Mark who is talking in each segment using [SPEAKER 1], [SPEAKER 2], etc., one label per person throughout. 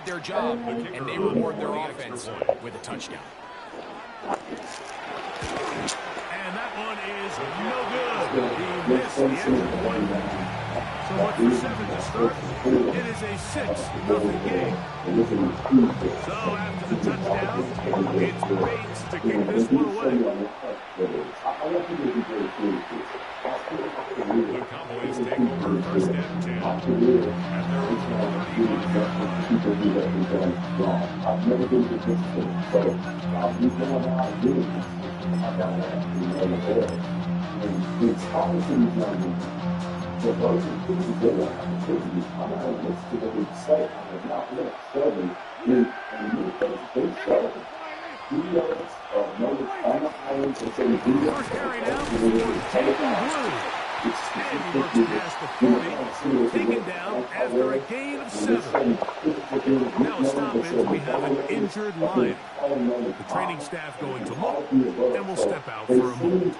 [SPEAKER 1] their job, and they reward their offense with a touchdown.
[SPEAKER 2] And that one is no good. He missed the extra point. So what's the 7 to start? It is a 6-0 game. So after the touchdown, it's Bates to kick this one away.
[SPEAKER 3] The Cowboys take over first and 10 at their own 31-yard line. So those are pretty good opportunities. I'm not going to get to the site. I'm not going to show them. They show videos of no Irons and saying videos.
[SPEAKER 2] First carry now for Jaden Blue. And he works past the 40, taken down after a gain of 7. Now a stoppage, we have an injured line. The training staff going to look, and will step out for a moment.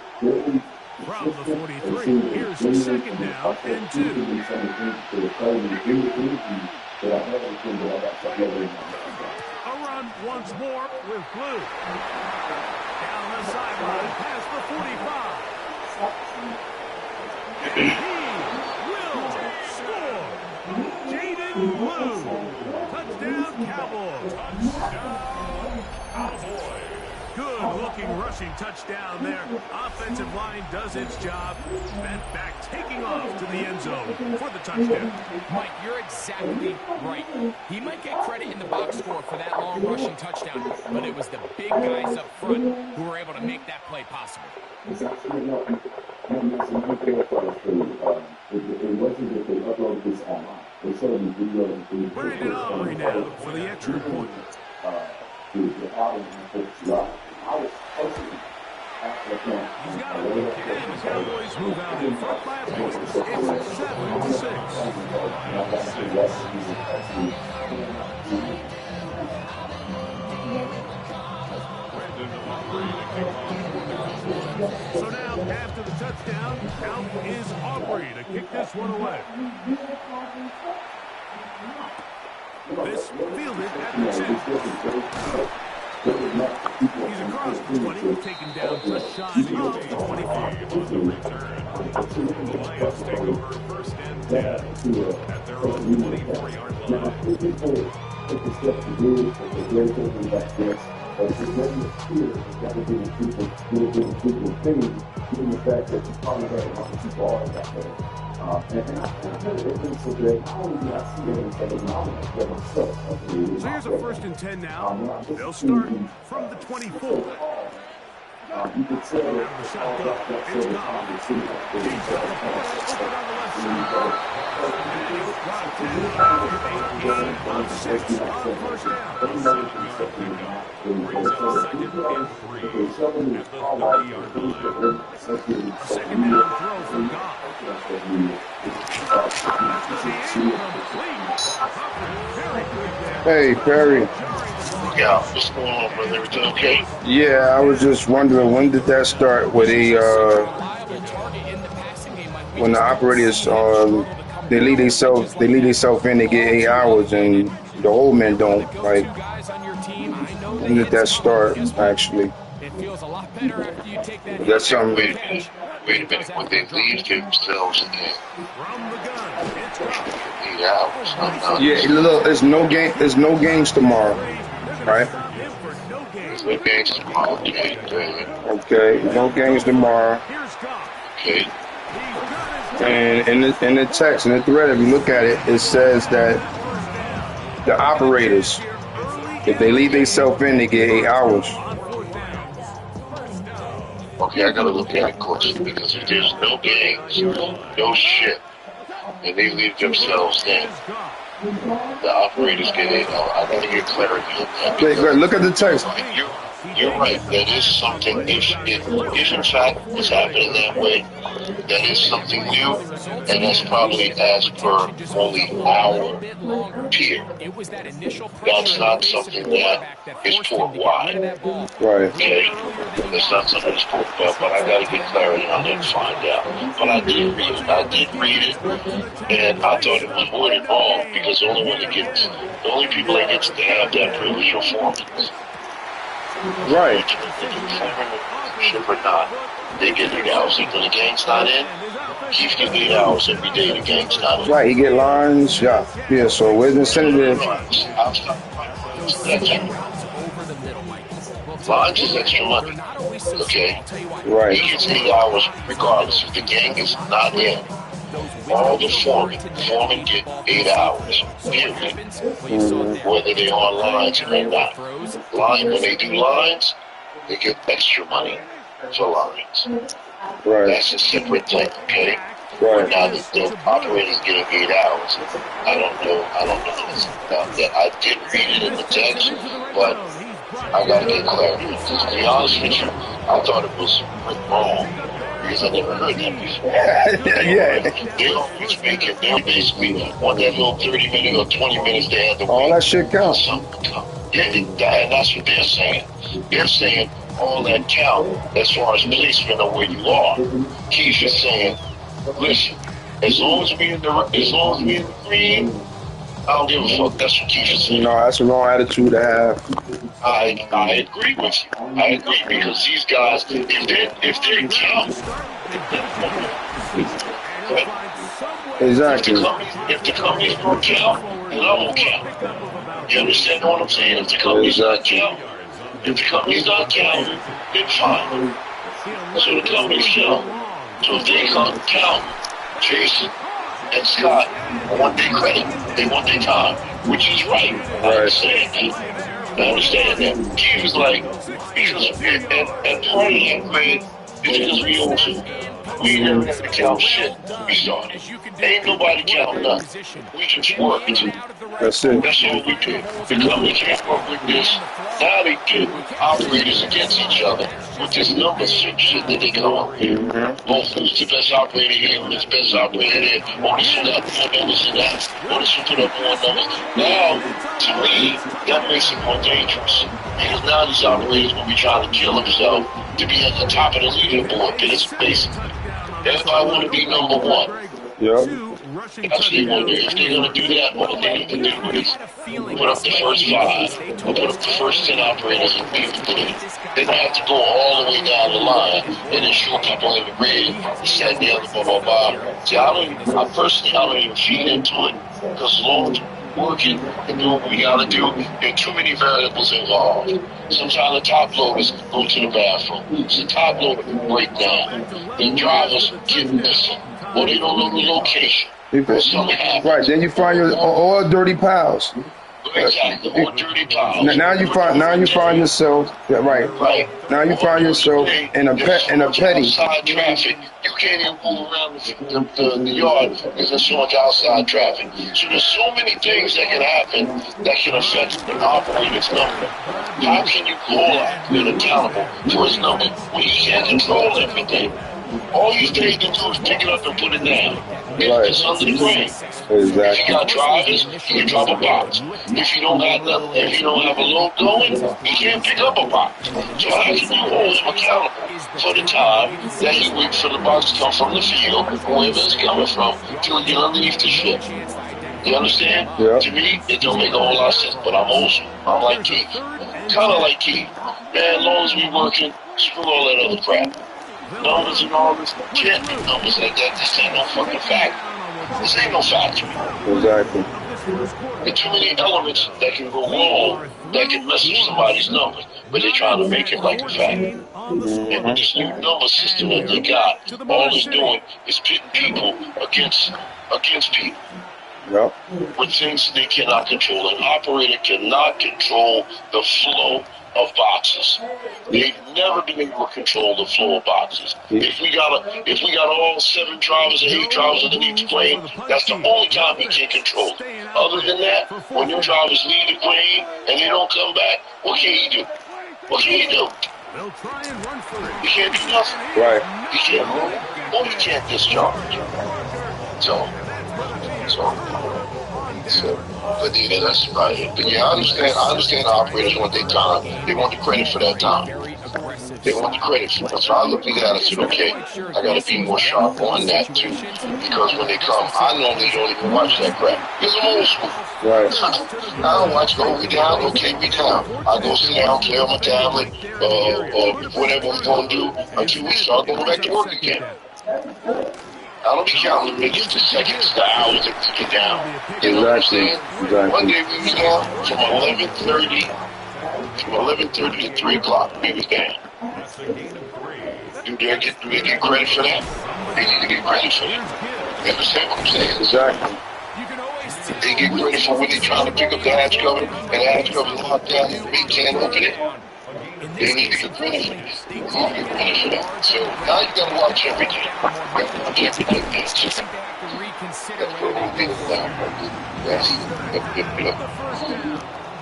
[SPEAKER 2] From the 43, here's the second down and 2. A run once more with Blue. Down the sideline past the 45. And he will score. Jaden Blue. Touchdown, Cowboys. Touchdown, Cowboys. Good-looking rushing touchdown there. Offensive line does its job. That back taking off to the end zone for the touchdown.
[SPEAKER 1] Mike, you're exactly right. He might get credit in the box score for that long rushing touchdown, but it was the big guys up front who were able to make that play possible.
[SPEAKER 2] Brandon Aubrey now for the extra point. He's got it. And the Cowboys move out in front by a point. It's 7-6. So now, after the touchdown, out is Aubrey to kick this one away. This fielded at the 10. He's across the 20, taken down just shy of the 25.
[SPEAKER 3] The Lions take over first and 10 at their own 24-yard line.
[SPEAKER 2] So here's a first and 10 now. They'll start from the 24.
[SPEAKER 4] You could say
[SPEAKER 2] the shotgun. It's gone. He's got the ball open on the left side. And he's got 10. 8 on 6 on first down.
[SPEAKER 3] Brings up second and 3 at the 30-yard line.
[SPEAKER 2] A second down throw for Goff.
[SPEAKER 5] Hey, Perry.
[SPEAKER 6] Yeah, what's going on, brother? Everything okay?
[SPEAKER 5] Yeah, I was just wondering, when did that start? When when the operators they leave themselves in, they get 8 hours, and the old men don't. Like, when did that start? Actually, that's something.
[SPEAKER 6] Wait a minute. When they leave themselves in 8 hours.
[SPEAKER 5] Yeah, look, there's no game. There's no games tomorrow, right?
[SPEAKER 6] There's no games tomorrow.
[SPEAKER 5] Okay, no games tomorrow.
[SPEAKER 6] Okay.
[SPEAKER 5] And in the text, in the thread, if you look at it, it says that the operators, if they leave themselves in, they get 8 hours.
[SPEAKER 6] Okay, I gotta look at it closely, because if there's no games, no shit, and they leave themselves in, the operators get 8 hours. I gotta get clarity on that.
[SPEAKER 5] Look at the text.
[SPEAKER 6] you're right. That is something. If in fact it's happening that way, that is something new, and that's probably as per only our peer. That's not something that is port wide.
[SPEAKER 5] Right.
[SPEAKER 6] Okay, it's not something that's port wide. But I gotta get clarity on it and find out. But I did read it. And I thought it was worded wrong because the only people that gets to have that privilege are foremen.
[SPEAKER 5] Right.
[SPEAKER 6] Ship or not, they get 8 hours. If the game's not in, Keith get 8 hours every day the game's not in.
[SPEAKER 5] Right. He get lines. Yeah. Yeah. So where's the incentive?
[SPEAKER 6] Lines is extra money. Okay?
[SPEAKER 5] Right.
[SPEAKER 6] He gets 8 hours regardless. If the game is not in, all the foremen get 8 hours, period. Whether they're on lines or not. When they do lines, they get extra money for lines.
[SPEAKER 5] Right.
[SPEAKER 6] That's a separate thing, okay?
[SPEAKER 5] Right.
[SPEAKER 6] Now the operators getting 8 hours. I don't know anything about that. I did read it in the text, but I gotta get clarity. Because to be honest with you, I thought it was wrong. Because I never heard that before.
[SPEAKER 5] Yeah.
[SPEAKER 6] They always make it. They basically want that little 30 minutes or 20 minutes they had to
[SPEAKER 5] All
[SPEAKER 6] wait.
[SPEAKER 5] that shit counts.
[SPEAKER 6] Yeah, and that's what they're saying. They're saying all that count as far as placement of where you are. Keith is saying, listen, as long as we in the green, I don't give a fuck. That's what Keith is saying.
[SPEAKER 5] No, that's a wrong attitude to have.
[SPEAKER 6] I agree with you. I agree because these guys, if they count,
[SPEAKER 5] Exactly.
[SPEAKER 6] if the companies don't count, then I won't count. You understand what I'm saying? If the company's not counting, then fine. So the company's count. So if they can't count, Jason and Scott want their credit. They want their time, which is right. I understand that. Keith was like, because and part of that, Greg, is because we never have to count shit. We started. Ain't nobody counting nothing. We just worked.
[SPEAKER 5] That's it.
[SPEAKER 6] That's all we did. The company can't work with this. Now they get operators against each other with this number shit that they come up with. Both who's the best operator here, who's the best operator there. Oh, this one got more numbers than that. Oh, this one put up more numbers. Now, to me, that makes it more dangerous. Because now these operators will be trying to kill themselves to be at the top of the leaderboard, basically. Everybody want to be number one.
[SPEAKER 5] Yep.
[SPEAKER 6] That's what they want to do. If they're going to do that, what they need to do is put up the first 5 or put up the first 10 operators and be with them. They're going to have to go all the way down the line and then show people in the red, this, that, and the other, blah, blah, blah. See, I don't even feed into it because as long as we're working and doing what we got to do, there are too many variables involved. Sometimes the top loaders go to the bathroom. So the top loader break down. The drivers get missing. Or they don't know the location.
[SPEAKER 5] Right, then you find your all dirty piles.
[SPEAKER 6] Exactly, all dirty piles.
[SPEAKER 5] Now you find yourself right. Now you find yourself in a petty.
[SPEAKER 6] Outside traffic, you can't even move around the yard because there's so much outside traffic. So there's so many things that can happen that can affect an operator's number. How can you call out and accountable for his number when he can't control everything? All you need to do is pick it up and put it down. It's under the ground.
[SPEAKER 5] Exactly.
[SPEAKER 6] If you got drivers, you can drop a box. If you don't have a load going, you can't pick up a box. So how can you hold him accountable for the time that he waits for the box to come from the field, wherever it's coming from, till he get underneath the ship? You understand?
[SPEAKER 5] Yeah.
[SPEAKER 6] To me, it don't make a whole lot of sense, but I'm old school. I'm like Keith. Kind of like Keith. Man, as long as we working, screw all that other crap. Numbers and all this can't be numbers like that. This ain't no fucking fact. This ain't no factory.
[SPEAKER 5] Exactly.
[SPEAKER 6] There are too many elements that can go wrong that can mess up somebody's numbers, but they're trying to make it like a fact. And with this new number system that they got, all it's doing is pitting people against people.
[SPEAKER 5] Yep.
[SPEAKER 6] With things they cannot control. An operator cannot control the flow of boxes. They've never been able to control the flow of boxes. If we got all 7 drivers or 8 drivers underneath the plane, that's the only time we can control it. Other than that, when your drivers leave the plane and they don't come back, what can he do? What can you do?
[SPEAKER 2] They'll try and run for it.
[SPEAKER 6] You can't do nothing.
[SPEAKER 5] Right.
[SPEAKER 6] You can't move, or you can't discharge. So, but yeah, that's about it. But yeah, I understand the operators want their time. They want the credit for that time. They want the credit for it. So I looked at that and said, okay, I got to be more sharp on that too. Because when they come, I normally don't even watch that crap. Because I'm old school.
[SPEAKER 5] Right.
[SPEAKER 6] I don't watch go we down, okay, we down. I go sit down, play on my tablet, or whatever I'm going to do until we start going back to work again. I don't be counting the minutes, the seconds, the hours to get down. You know what I'm saying?
[SPEAKER 5] Exactly.
[SPEAKER 6] One day we was down from 11:30 to 3 o'clock. We was down. Do they get credit for that? They need to get credit for that. You understand what I'm saying?
[SPEAKER 5] Exactly.
[SPEAKER 6] They get credit for when they trying to pick up the hatch cover and the hatch cover locked down and they can't open it. They need to get credit for that. They need to get credit for that. So now you gotta watch everything. You gotta watch everything.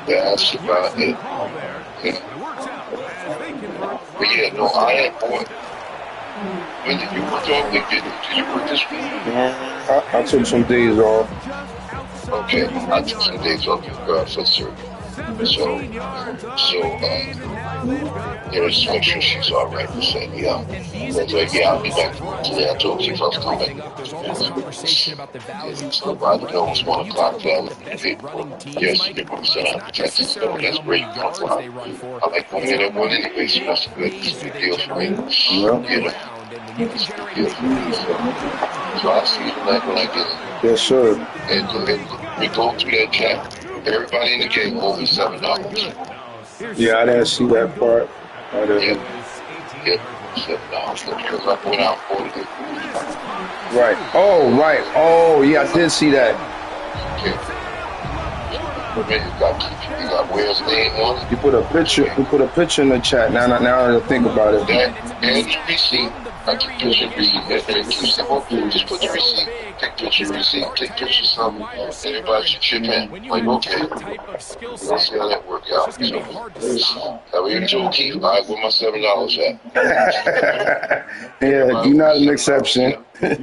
[SPEAKER 6] That's about it. Yeah. But yeah, no, I had more. When did you work all week? Did you work this week?
[SPEAKER 5] I took some days off.
[SPEAKER 6] Okay, I took some days off for surgery. Yeah, just make sure she's all right. And said, yeah. But, yeah, I'll be back today. I told you if I was coming back. So I don't know, it's 1 o'clock down. Yes, people said I'm Texas, so that's great. I like going in at 1 anyway, so that's a good deal for me.
[SPEAKER 5] Yeah.
[SPEAKER 6] You know, it's a good deal for me. So I'll see you tonight when I get it.
[SPEAKER 5] Yes, sir.
[SPEAKER 6] And we go through that chat. Everybody in the game over $7.
[SPEAKER 5] Yeah, I didn't see that part. I didn't.
[SPEAKER 6] Yeah, $7 because I went out for it.
[SPEAKER 5] Right. Oh, right. Oh, yeah, I did see that.
[SPEAKER 6] Okay. But then you got Where's name on it.
[SPEAKER 5] You put a picture in the chat. Now I think about it.
[SPEAKER 6] That and your receipt. I can picture receipt. Just put the receipt. Take picture receipt. Take picture something. Everybody should chip in. Like, okay. Let's see how that work out. So, I already told Keith, all right, where my $7 at?
[SPEAKER 5] Yeah, you're not an exception.
[SPEAKER 6] Yeah,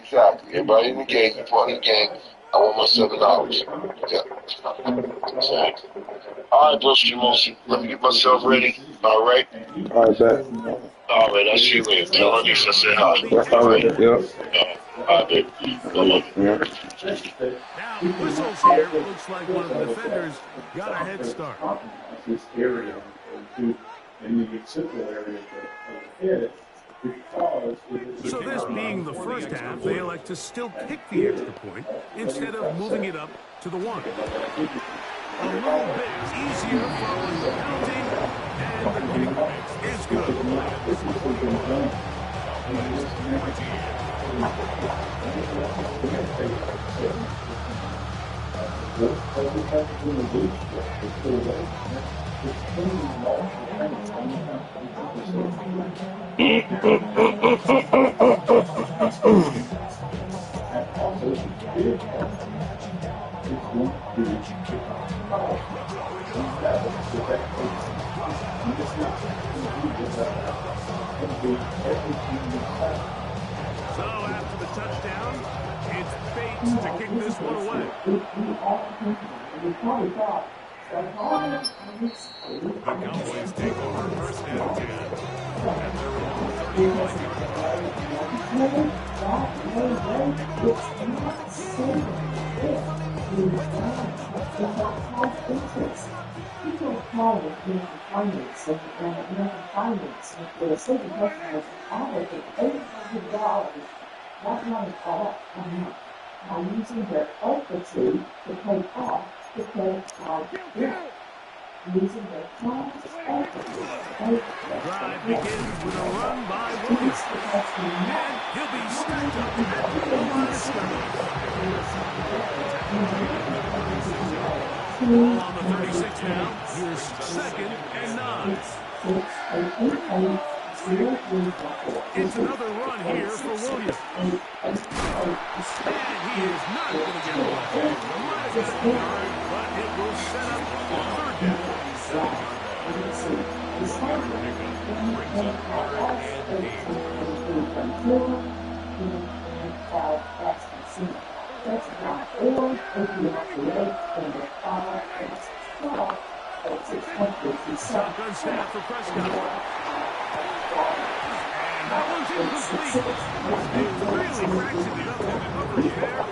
[SPEAKER 6] exactly. Everybody in the game, part of the game. I want my $7. Yeah. Exactly. All right, Bro Streamosi. Let me get myself ready. All right.
[SPEAKER 5] All right, bet.
[SPEAKER 6] All right, I'll see you later. Tell her I said hi.
[SPEAKER 5] All right. Yep.
[SPEAKER 6] All right, baby.
[SPEAKER 5] Yeah.
[SPEAKER 2] Now, whistles here. Looks like one of the defenders got a head start.
[SPEAKER 3] This area and the central area of the head.
[SPEAKER 2] So this being the first half, they elect to still kick the extra point instead of moving it up to the 1. A little bit easier following the penalty, and the kick is good. So after the touchdown, it's Bates to kick this one away. The Cowboys take over first and 10. And they're on the 35.
[SPEAKER 4] People call it finance, with a certain person was allocated $800. That money all up a month by using their equity to pay off the credit card debt. Using their client's equity to pay
[SPEAKER 2] Drive begins with a run by Williams. And he'll be stacked up at the line of scrimmage. Ball on the 36 now. Here's 2nd and 9. It's another run here for Williams. And he is not going to get away. Might have got a yard, but it will set up 3rd down. Shotgun snap for Prescott. And that one's incomplete. They really fractured it up in the coverage there.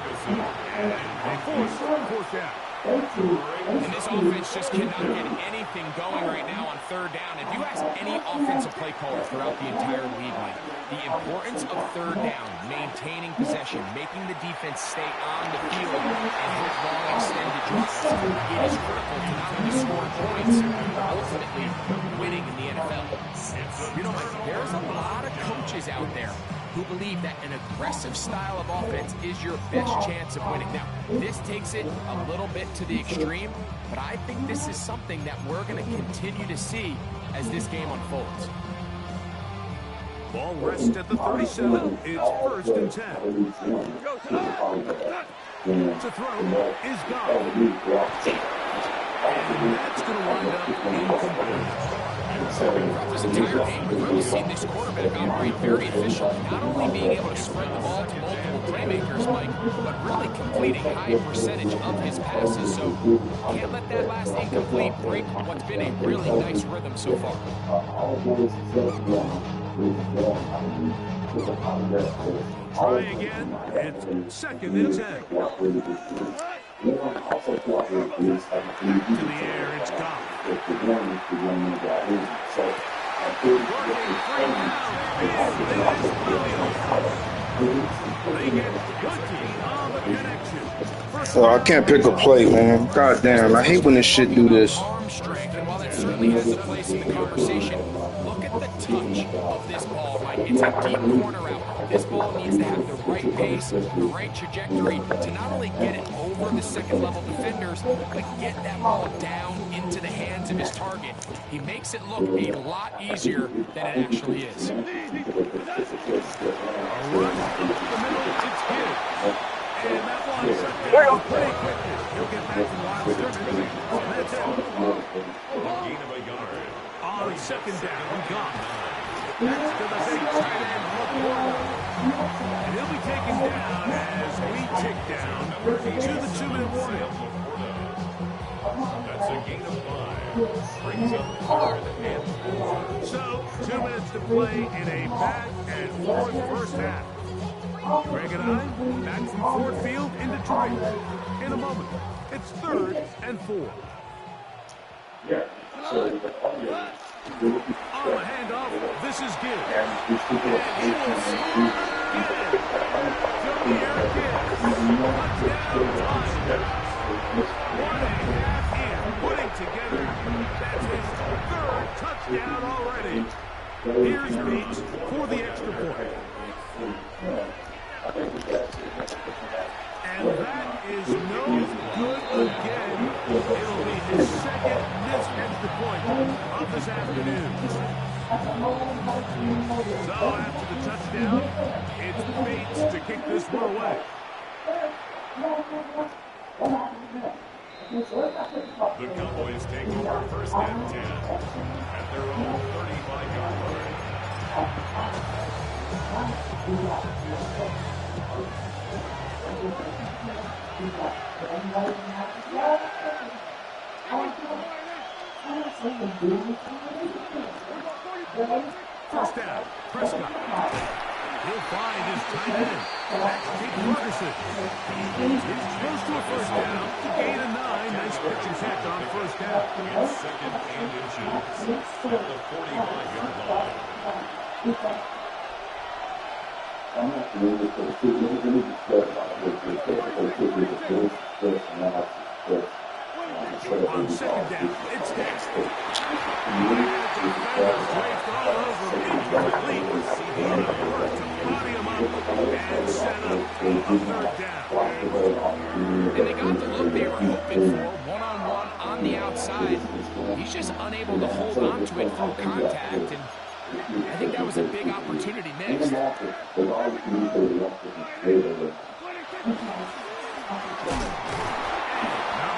[SPEAKER 2] And they forced fourth down.
[SPEAKER 1] And this offense just cannot get anything going right now on third down. If you ask any offensive play caller throughout the entire league, Mike, the importance of third down, maintaining possession, making the defense stay on the field and hit long extended drives, it is critical to not only score points, but ultimately winning in the NFL. You know, Mike, there's a lot of coaches out there who believe that an aggressive style of offense is your best chance of winning. Now, this takes it a little bit to the extreme, but I think this is something that we're going to continue to see as this game unfolds.
[SPEAKER 2] Ball rests at the 37. It's first and 10. To throw is gone. And that's going to wind up incomplete.
[SPEAKER 1] Throughout this entire game, we've really seen this quarterback operate very efficiently, not only being able to spread the ball to multiple playmakers, Mike, but really completing a high percentage of his passes. So can't let that last incomplete break what's been a really nice rhythm so far.
[SPEAKER 2] Try again. It's second and 10. To the air, it's gone.
[SPEAKER 5] Oh, I can't pick a play, man. God damn, I hate when this shit do this.
[SPEAKER 1] Arm strength, and while that certainly has a place in the conversation, look at the touch of this ball, Mike. It's a deep corner out. This ball needs to have the right pace, the right trajectory to not only get it over the second-level defenders, but get that ball down into the hands of his target. He makes it look a lot easier than it actually is.
[SPEAKER 2] A run up the middle, it's good. And that one pretty quickly. He'll get back to the line of scrimmage. That's it. Gain of a yard. On second down, gone. That's to the big tight end, McCormick. And he'll be taken down as we tick down to the 2-minute warning. That's a gain of 5. Brings up 3rd and 4. So, 2 minutes to play in a back-and-forth first half. Greg and I, back from Ford Field in Detroit. In a moment, it's 3rd and 4. On the handoff, this is Gibbs. And he will score again. Joey Eric Gibbs. Touchdown, Tigers. 1.5 in, putting together. That's his 3rd touchdown already. Here's Beach for the extra point. And that is no good again. It'll be his 2nd missed extra point of this afternoon. So after the touchdown, it's Bates to kick this one away. The Cowboys take over 1st and 10 at their own 35-yard line. First down, Prescott. He'll find his tight end. That's Jake Ferguson. He's close to a first down. Gain of 9. Nice pitch and catch on first down. It's 2nd and inches at the 45-yard line. On second down, it's Dexter. Draped all over him, incomplete. He worked to body him up and set up a 3rd down.
[SPEAKER 1] And they got the look they were hoping for, one-on-one on the outside. He's just unable to hold on to it through contact, and I think that was a big opportunity missed.
[SPEAKER 2] Not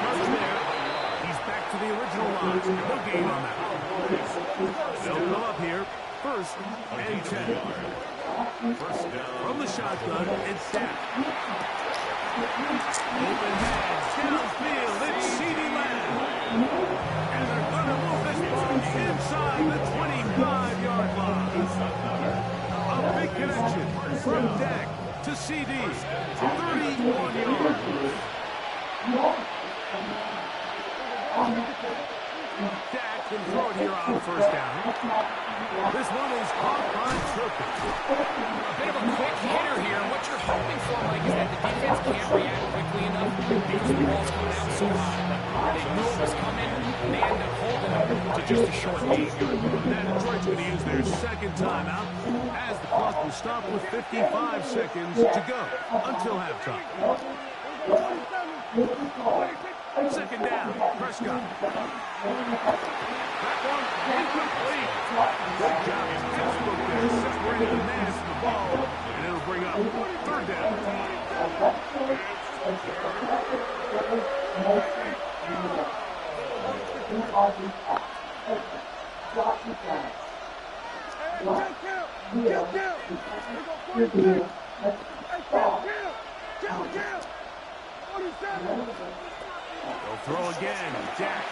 [SPEAKER 2] much there. He's back to to the original line. No gain on that. They'll come up here. First and 10. First down. From the shotgun, it's Dak. Open hands, downfield, it's CeeDee Lamb. And they're going to move this ball inside the 25-yard line. A big connection from Dak to CeeDee. 31 yards. Dak can throw it here on first down. This one is caught by Turpin.
[SPEAKER 1] A bit of a quick hitter here. What you're hoping for, Mike, is that the defense can't react quickly enough because the ball's coming out so high. They knew it was coming, and they end up holding it to just a short gain.
[SPEAKER 2] Now Detroit's going to use their second timeout as the clock will stop with 55 seconds to go until halftime. Second down, Prescott. That one incomplete. Good job. Textbook there, separating the man from the ball, and it'll bring up third down. They'll throw again. Dak.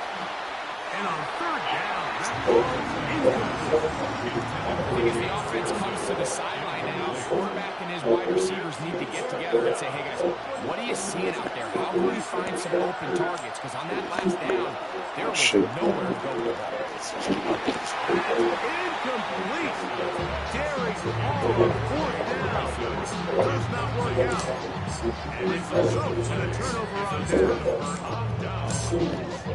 [SPEAKER 2] And on third down, that ball's incomplete.
[SPEAKER 1] As the offense comes to the sideline now, the quarterback and his wide receivers need to get together and say, hey, guys, what are you seeing out there? How can we find some open targets? Because on that last down, there was nowhere to go with the ball.
[SPEAKER 2] Incomplete. Derek Hall, fourth down. Does not work out. And it results in a turnover on down.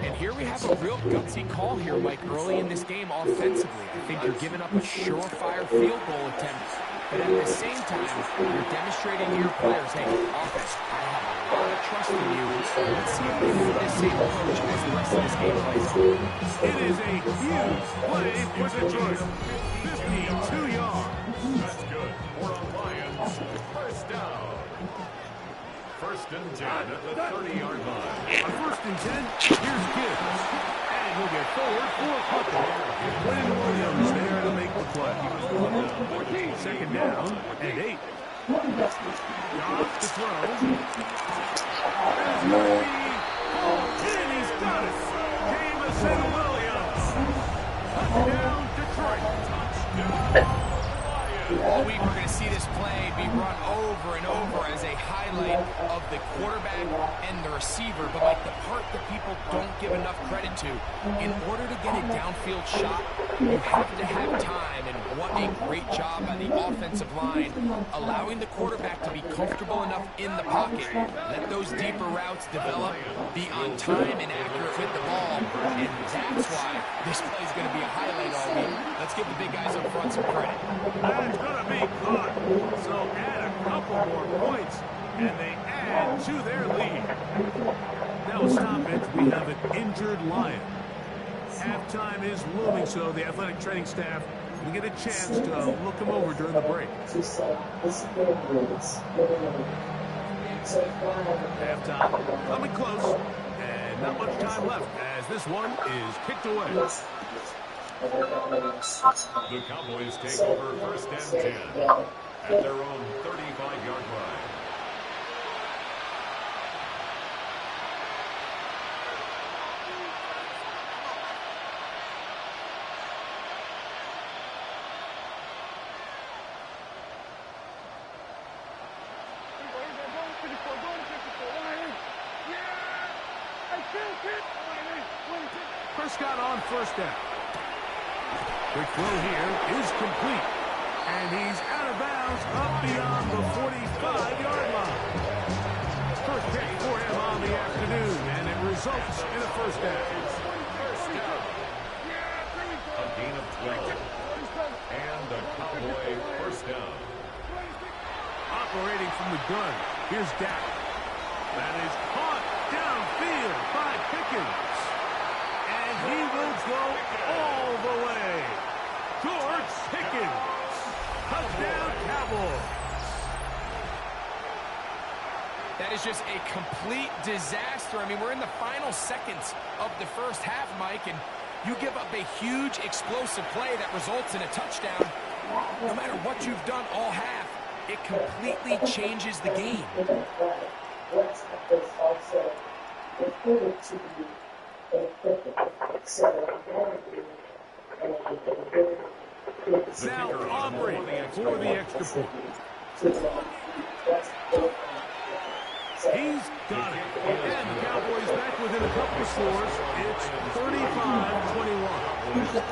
[SPEAKER 1] And here we have a real gutsy call here, Mike, early in this game offensively. I think you're giving up a surefire field goal attempt. But at the same time, you're demonstrating to your players, hey, offense, I have a lot of trust in you. Let's see if they move this same approach as the rest of this game plays out.
[SPEAKER 2] It is a huge play for Detroit. 52 yards. That's good for the Lions. First down. First and 10 at the 30-yard line. On first and 10, here's Gibbs. And he'll get forward for a couple. Quinn Williams there to make the play. Second down and 8. Goff to throw. And he's got it. Jameson Williams. Touchdown, Detroit. Touchdown.
[SPEAKER 1] All week we're going to see this play be run over and over as a highlight of the quarterback and the receiver. But like the part that people don't give enough credit to, in order to get a downfield shot, you have to have time. And what a great job by the offensive line, allowing the quarterback to be comfortable enough in the pocket. Let those deeper routes develop, be on time and accurate with the ball. And that's why this play is going to be a highlight all week. Let's give the big guys up front some credit.
[SPEAKER 2] That's going to be caught. So add a couple more points, and they add to their lead. Now a stoppage. We have an injured Lion. Halftime is looming, so the athletic training staff will get a chance to look him over during the break. Halftime coming close, and not much time left as this one is kicked away. The Cowboys take over first and 10 at their own 35-yard line. Prescott on first down. Quick throw here is complete. And he's out of bounds up beyond the 45-yard line. First pick for him on the afternoon, and it results in a first down. A gain of 12. And the Cowboy first down. Operating from the gun, here's Dak. That is caught downfield by Pickens. And he will go all the way. George Pickens. Touchdown, Cowboys.
[SPEAKER 1] That is just a complete disaster. I mean, we're in the final seconds of the first half, Mike, and you give up a huge explosive play that results in a touchdown. No matter what you've done all half, it completely changes the game.
[SPEAKER 2] Now Aubrey for the extra point. He's got it. And the Cowboys back within a couple of scores. It's 35-21.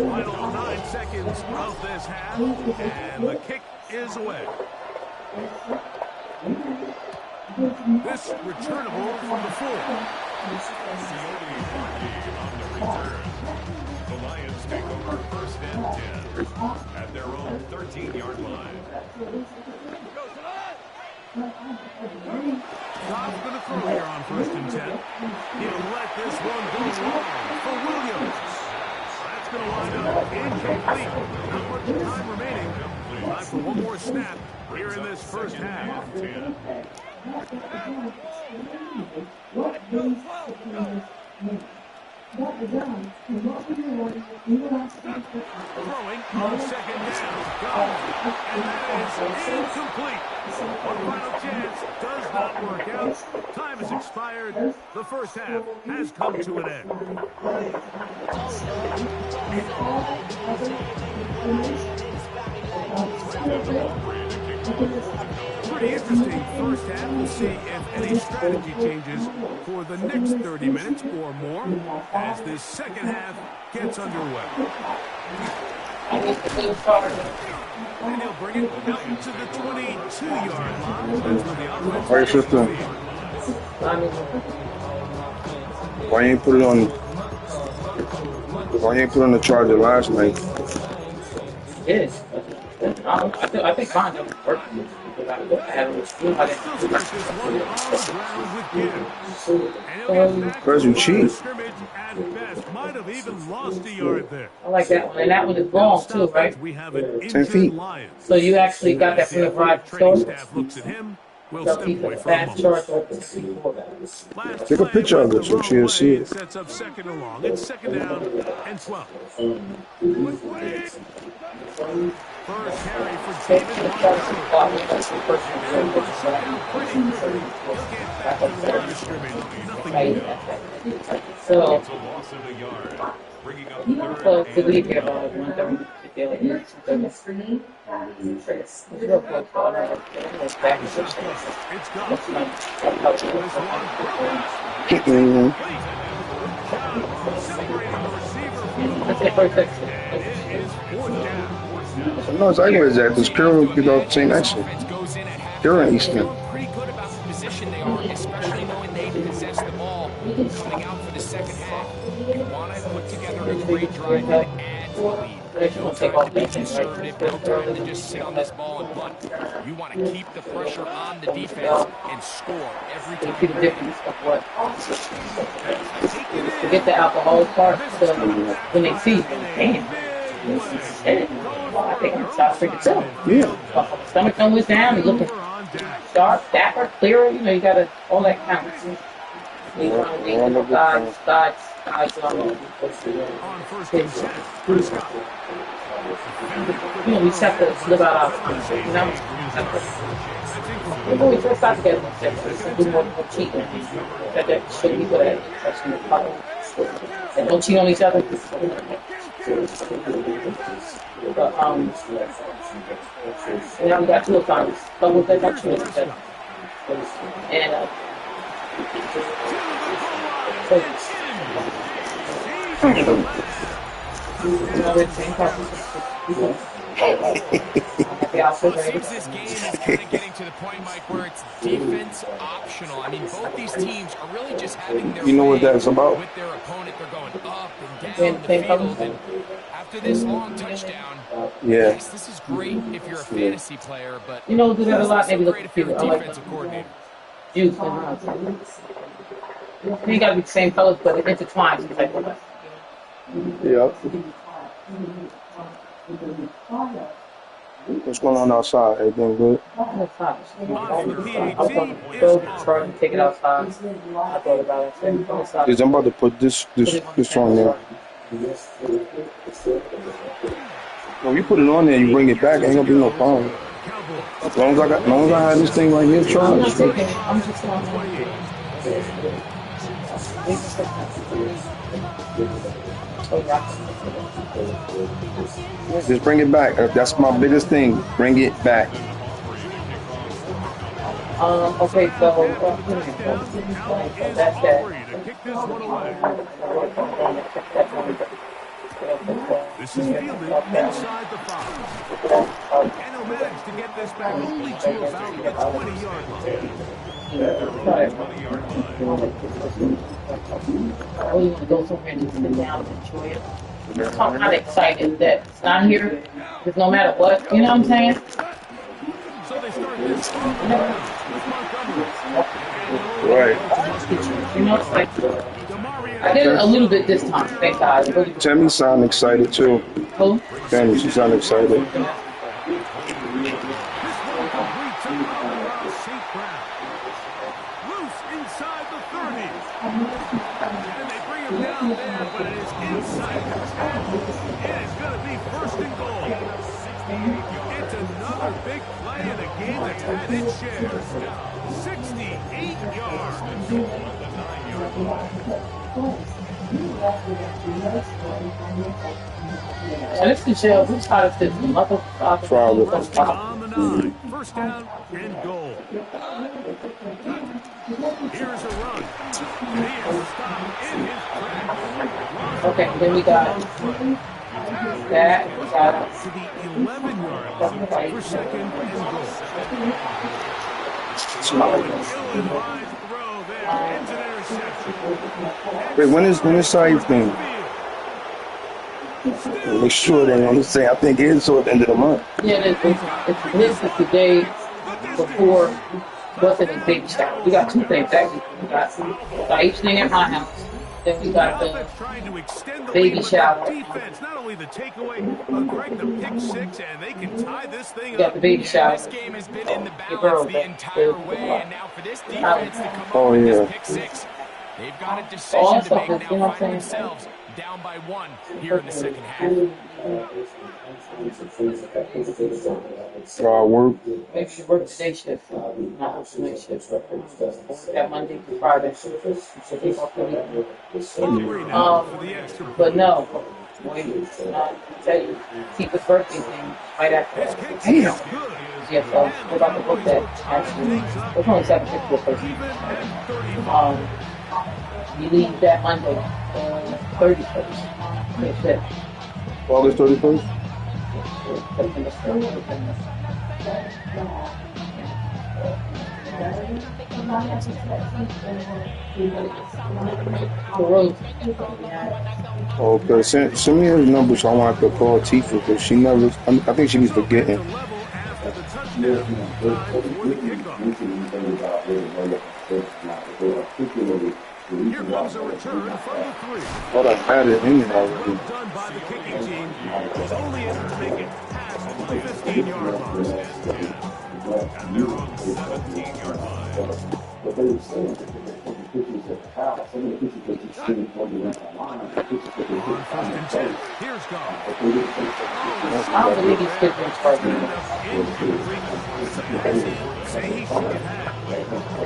[SPEAKER 2] Final 9 seconds of this half, and the kick is away. This returnable from the 4.
[SPEAKER 7] The Lions take over first and 10 at their own 13-yard line.
[SPEAKER 2] Cobb's going to throw here on first and 10. He'll let this one go long for Williams. That's going to wind up incomplete. Not much time remaining. Time for one more snap here in this first half. Throwing on second down. And that is incomplete. One final chance does not work out. Time has expired. The first half has come to an end. Pretty interesting first half. We'll see if any strategy changes for the next 30 minutes or more as this second half gets underway. And he'll bring it out to the 22-yard line. That's where the offense.
[SPEAKER 5] All right, sister. Why you ain't put it on? Why you ain't put it on the charger last night?
[SPEAKER 8] It is. I think mine doesn't work.
[SPEAKER 2] Because
[SPEAKER 5] you cheat.
[SPEAKER 2] Might have even lost a yard there.
[SPEAKER 8] I like that one. And that one is long, too, right?
[SPEAKER 5] 10 feet.
[SPEAKER 8] So you actually got that from the right store?
[SPEAKER 2] Staff looks at him. We'll
[SPEAKER 8] So
[SPEAKER 2] step
[SPEAKER 8] keep
[SPEAKER 2] away
[SPEAKER 8] it
[SPEAKER 2] for a
[SPEAKER 8] fast
[SPEAKER 2] moment.
[SPEAKER 8] charge.
[SPEAKER 5] Take a picture of it so she'll see it.
[SPEAKER 2] Sets up second and long. It's second down and 12. First carry for David Montgomery.
[SPEAKER 8] So,
[SPEAKER 7] It's a loss of a yard, bringing up
[SPEAKER 8] close
[SPEAKER 7] third
[SPEAKER 8] to
[SPEAKER 7] and
[SPEAKER 8] leave here about 1:30. It's real close. Back to
[SPEAKER 2] It's gone.
[SPEAKER 8] Let's say first six.
[SPEAKER 5] No, it's accurate that this Carroll get off St. Action. Carroll Eastern.
[SPEAKER 1] Pretty good about the position they are, especially knowing they possess the ball coming out for the second half. You want to put together a great drive and add to the lead. No time to be conservative, no time to just sit on this ball and punt. You want to keep the pressure on the defense and score every time.
[SPEAKER 8] See the difference of what? Forget the alcohol part. So when they see, damn. I think I'm stop freaking too.
[SPEAKER 5] Yeah.
[SPEAKER 8] Stomach always down. You're looking sharp, dapper, clearer. You know, you gotta, all that counts. You want to guys on you know, we just have to live out our time. You know, when we first got together, we do more cheating. That should be good at. And don't cheat on each other. But, and now we got 2 times. But we'll take our chance. And,
[SPEAKER 1] It seems this game is kind of getting to the point, Mike, where it's defense optional. I mean, both these teams are really just having their
[SPEAKER 5] You know what
[SPEAKER 1] way
[SPEAKER 5] that's about?
[SPEAKER 1] with their opponent. They're going up and down the field. And after this long touchdown, yes, this is great if you're a fantasy player, but
[SPEAKER 8] you know, do that a lot. Maybe look
[SPEAKER 1] great
[SPEAKER 8] at
[SPEAKER 1] if you're a
[SPEAKER 8] people. I like
[SPEAKER 1] defensive coordinator.
[SPEAKER 8] juice. You gotta be the same colors, but it intertwines some type of way.
[SPEAKER 5] Yeah. What's going on outside? Everything good?
[SPEAKER 8] That's fine. I was going to go to the truck and take it outside. I thought about it.
[SPEAKER 5] Because I'm about to put this on there. When you put it on there, you bring it back, ain't gonna be no problem. As long as I have this thing right here, charged.
[SPEAKER 8] I'm just
[SPEAKER 5] Just bring it back. That's my biggest thing. Bring it back.
[SPEAKER 8] Okay, so that's that.
[SPEAKER 2] This is fielded inside the 5. And he'll manage to get this back only to about the 20-yard line.
[SPEAKER 8] I really want to go somewhere and just sit down and enjoy it. I'm kind of excited that it's not here, because no matter what, you know what I'm saying?
[SPEAKER 2] So they start this
[SPEAKER 5] Right.
[SPEAKER 8] You know, it's like, I did it a little bit this time, thank God. Really.
[SPEAKER 5] Tammy sound excited too.
[SPEAKER 8] Who?
[SPEAKER 5] Tammy, she sound excited.
[SPEAKER 2] inside the 30. And they bring him down there, but it is inside his head. It is going to be first and goal. It's another big play in a game that's had its share. 68 yards.
[SPEAKER 8] And this is jail. Who's trying to fit the motherfucker?
[SPEAKER 2] On the 9. First down and goal. Here's a run. And he is stopped in his tracks.
[SPEAKER 8] Okay, then we got that. We got
[SPEAKER 2] to the 11-yard line for second and goal. Ill-advised throw there ends an interception.
[SPEAKER 5] Wait, when is Saeed's thing? Make sure they understand. I think it is toward the end of the month.
[SPEAKER 8] yeah, this is the day before busting his baby shower. We got two things actually. We got each thing at my house. Then we got the baby shower.
[SPEAKER 2] Defense, not only the takeaway, but Greg the pick six, and they can tie this thing
[SPEAKER 8] We got the baby shower.
[SPEAKER 1] This game has been in the balance the entire way, and now for this defense to come
[SPEAKER 5] Oh,
[SPEAKER 1] up with
[SPEAKER 5] yeah.
[SPEAKER 1] this pick six, they've got a decision to make now, finding themselves down by 1 here in the second half.
[SPEAKER 5] Work.
[SPEAKER 8] Maybe you work the day shift. Not the night shift. That Monday to Friday. But no. Wait, I tell you, keep his birthday thing right after that.
[SPEAKER 5] Damn.
[SPEAKER 8] Yeah, so we're about to book that actually. It's only 7:50 per person. You leave that Monday, 31st. That's it.
[SPEAKER 5] August 31st?
[SPEAKER 8] The road.
[SPEAKER 5] Okay, send me his number so I want to call Tifa because she never, I think she be forgetting.
[SPEAKER 2] Here comes a return from the 3.
[SPEAKER 5] Thought I had it in there already.
[SPEAKER 2] Done by the kicking team. It's only able to make it past the 15-yard line.
[SPEAKER 7] At their own 17-yard line.
[SPEAKER 3] But they were saying that they took pictures at the house. Some of the pictures that you see when you went online, the pictures that they
[SPEAKER 2] On
[SPEAKER 3] took
[SPEAKER 2] first and 10. Here's gone.
[SPEAKER 3] but they didn't take pictures.
[SPEAKER 8] I don't believe he's fitting right
[SPEAKER 2] Say he should have had.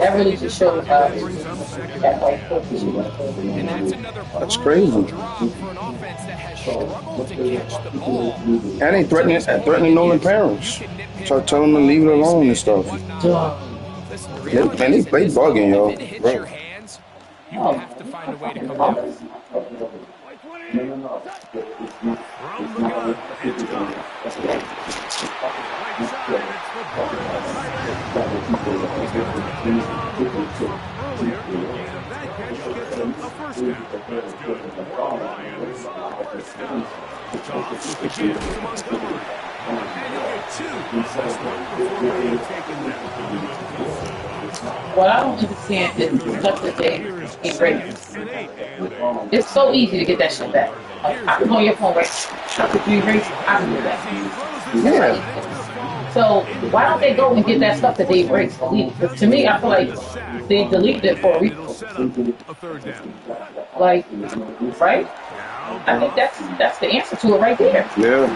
[SPEAKER 8] That really just shows how that white foot should have.
[SPEAKER 1] And that's another
[SPEAKER 5] That's crazy.
[SPEAKER 1] drop for an offense that has struggled to catch the ball.
[SPEAKER 5] And they threatening Nolan parents. So tell them to leave it alone and stuff. Man, they bugging, yo.
[SPEAKER 1] If it hits your hands, you have to find a way to come out.
[SPEAKER 2] From the gun, it's gone. Right side, it's the ball. He's going to drop it earlier, and that catch gets him a first down. That's good. Lions, first down. Toss again to Montgomery. And he'll get 2 off this one before being taken down.
[SPEAKER 8] What I don't understand is the stuff that they get ready. It's so easy to get that shit back. Like, I can on your phone right now. If you erase, I can do that.
[SPEAKER 5] Yeah.
[SPEAKER 8] So why don't they go and get that stuff that they erased? Because to me, I feel like they deleted it for a reason.
[SPEAKER 2] It'll set up a third down.
[SPEAKER 8] Like, right? I think that's the answer to it right there.
[SPEAKER 5] Yeah.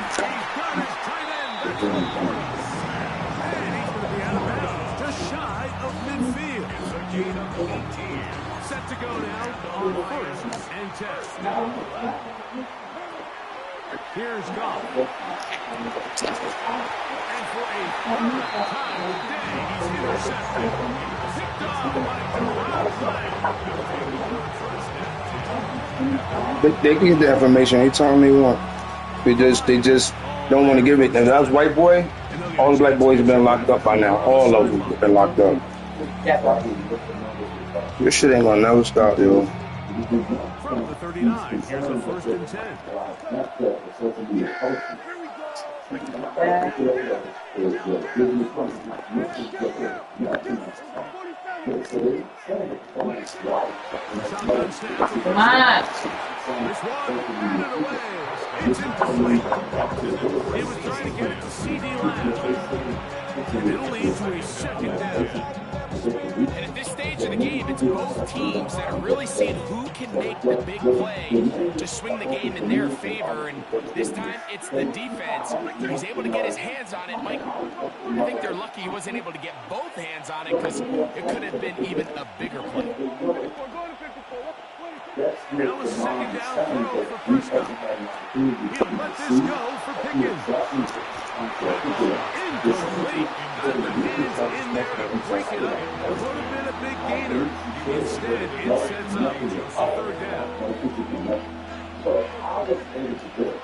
[SPEAKER 2] Just shy of midfield. It's a gain of 18. Set to go now on 1st and 10. Here's Goff. And for a third time today, he's intercepted. Picked off by Terrell Flag.
[SPEAKER 5] They can get the information anytime they want. They just don't want to give it. And that was white boy. All the black boys have been locked up by now. All of them have been locked up. This shit ain't gonna never stop, yo.
[SPEAKER 2] From the 39, here's a 1st and 10.
[SPEAKER 8] Come on.
[SPEAKER 2] This one, it's incomplete. He was trying to get it to C.D. Lamb. And it'll lead to a 2nd down.
[SPEAKER 1] And at this stage of the game, it's both teams that are really seeing who can make the big play to swing the game in their favor. And this time, it's the defense. He's able to get his hands on it. Mike, I think they're lucky he wasn't able to get both hands on it because it could have been even a bigger play.
[SPEAKER 2] Now a 2nd down throw for Prescott. He'll let this go for Pickens. Incomplete. Got the hands in there to break it up. It would have been a big gainer. Instead, it sets up a 3rd down.
[SPEAKER 3] So I was able to do it.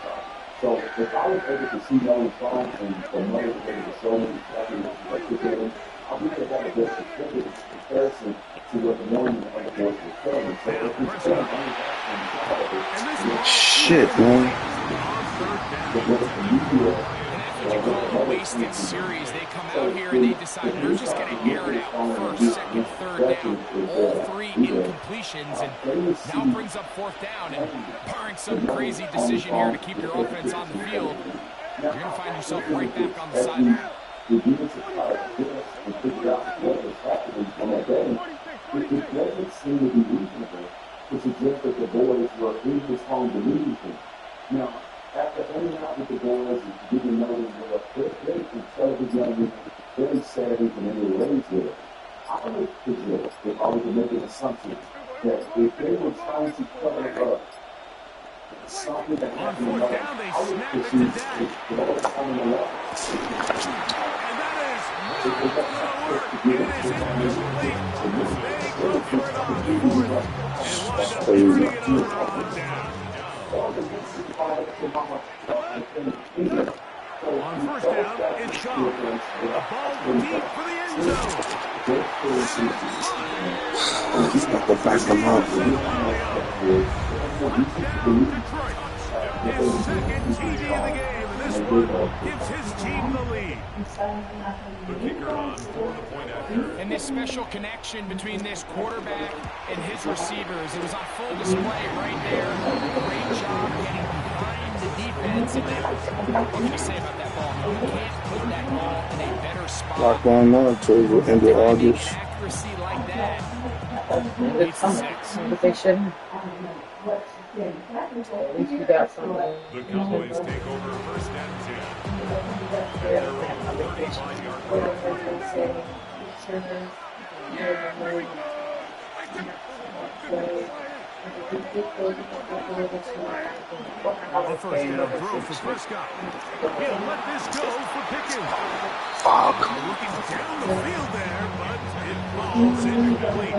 [SPEAKER 3] So if I was able to see those songs and the money was able to show me exactly what you're doing, I would have had a good comparison to what the million of the boys were selling. So if we spend money
[SPEAKER 5] Shit, man.
[SPEAKER 1] A wasted series, they come out here and they decide we're just going to air it out 1st, 2nd, 3rd down, all 3 incompletions, and now brings up 4th down, and barring some crazy decision here to keep your offense on the field, you're going to find yourself right back on the sideline.
[SPEAKER 3] the defensive part of this and figure out what was happening on that day, it doesn't seem to be reasonable to suggest that the boys were in his home to lose him. Now, after hanging out with the boys and getting to know them well, they're very intelligent, very savvy, and they were raised with it. I would suggest, if I was to make an assumption, that if they were trying to cover up something that happened in life, I would perceive it all coming along.
[SPEAKER 2] And that is it is incomplete. They go for it on 4th and wind up turning it over on down. On 1st down, it's Goff. A ball deep for the end zone.
[SPEAKER 5] Go back from home.
[SPEAKER 2] Detroit. His second TD of the game, and this one gives his team the lead.
[SPEAKER 7] The kicker on for the point after.
[SPEAKER 1] And this special connection between this quarterback and his receivers, it was on full display right there. Great job getting behind the defense. And then, what can you say about that ball? You can't put that ball in a better spot.
[SPEAKER 5] Lock on now until the end of August.
[SPEAKER 1] Accuracy like that.
[SPEAKER 8] It's something that they shouldn't. At least you got something.
[SPEAKER 7] The Cowboys take over 1st and 10. Their own 35-yard line.
[SPEAKER 2] A 1st down throw for Prescott. He'll let this go for Pickens. Looking down the field there, but it falls incomplete.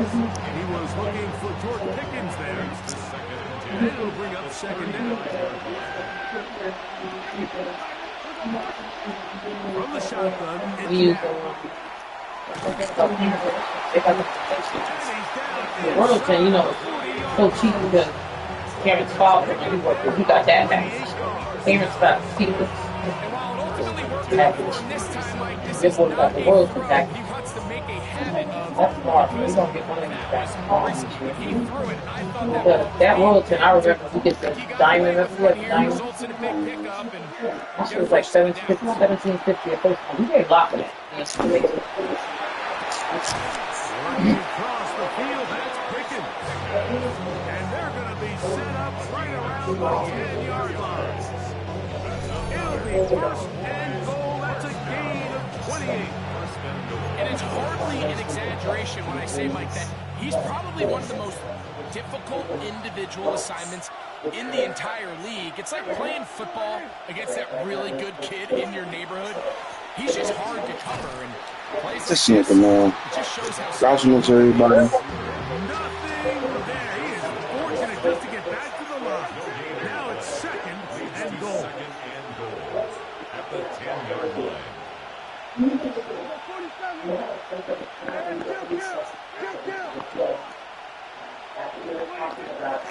[SPEAKER 2] He was looking for Jordan Pickens there.
[SPEAKER 7] It's the 2nd and 10.
[SPEAKER 2] And it'll bring up 2nd down. From the shotgun, it's
[SPEAKER 8] Worthington, you know, so cheap because Terrence Father, he got that match. Terrence got secrets.
[SPEAKER 1] And while it ultimately
[SPEAKER 8] package. This one got the royalty package.
[SPEAKER 1] He wants to make a habit of
[SPEAKER 8] That's smart. We're gonna get one of these back tomorrow this year. Because that royalton, I remember we get the diamond, remember what diamond? That shit was like 1750 a first time. We paid a lot for that.
[SPEAKER 2] Across the field, that's Pickens. And they're going to be set up right around the 10-yard line. It'll be first and goal. That's a gain of 28.
[SPEAKER 1] And it's hardly an exaggeration when I say, Mike, that he's probably one of the most difficult individual assignments in the entire league. It's like playing football against that really good kid in your neighborhood. He's just hard to cover and plays.
[SPEAKER 5] This nigga, man. Bouncing to everybody.
[SPEAKER 2] Nothing there. He is fortunate just to get back to the line. Now it's second and goal.
[SPEAKER 7] At the 10-yard line.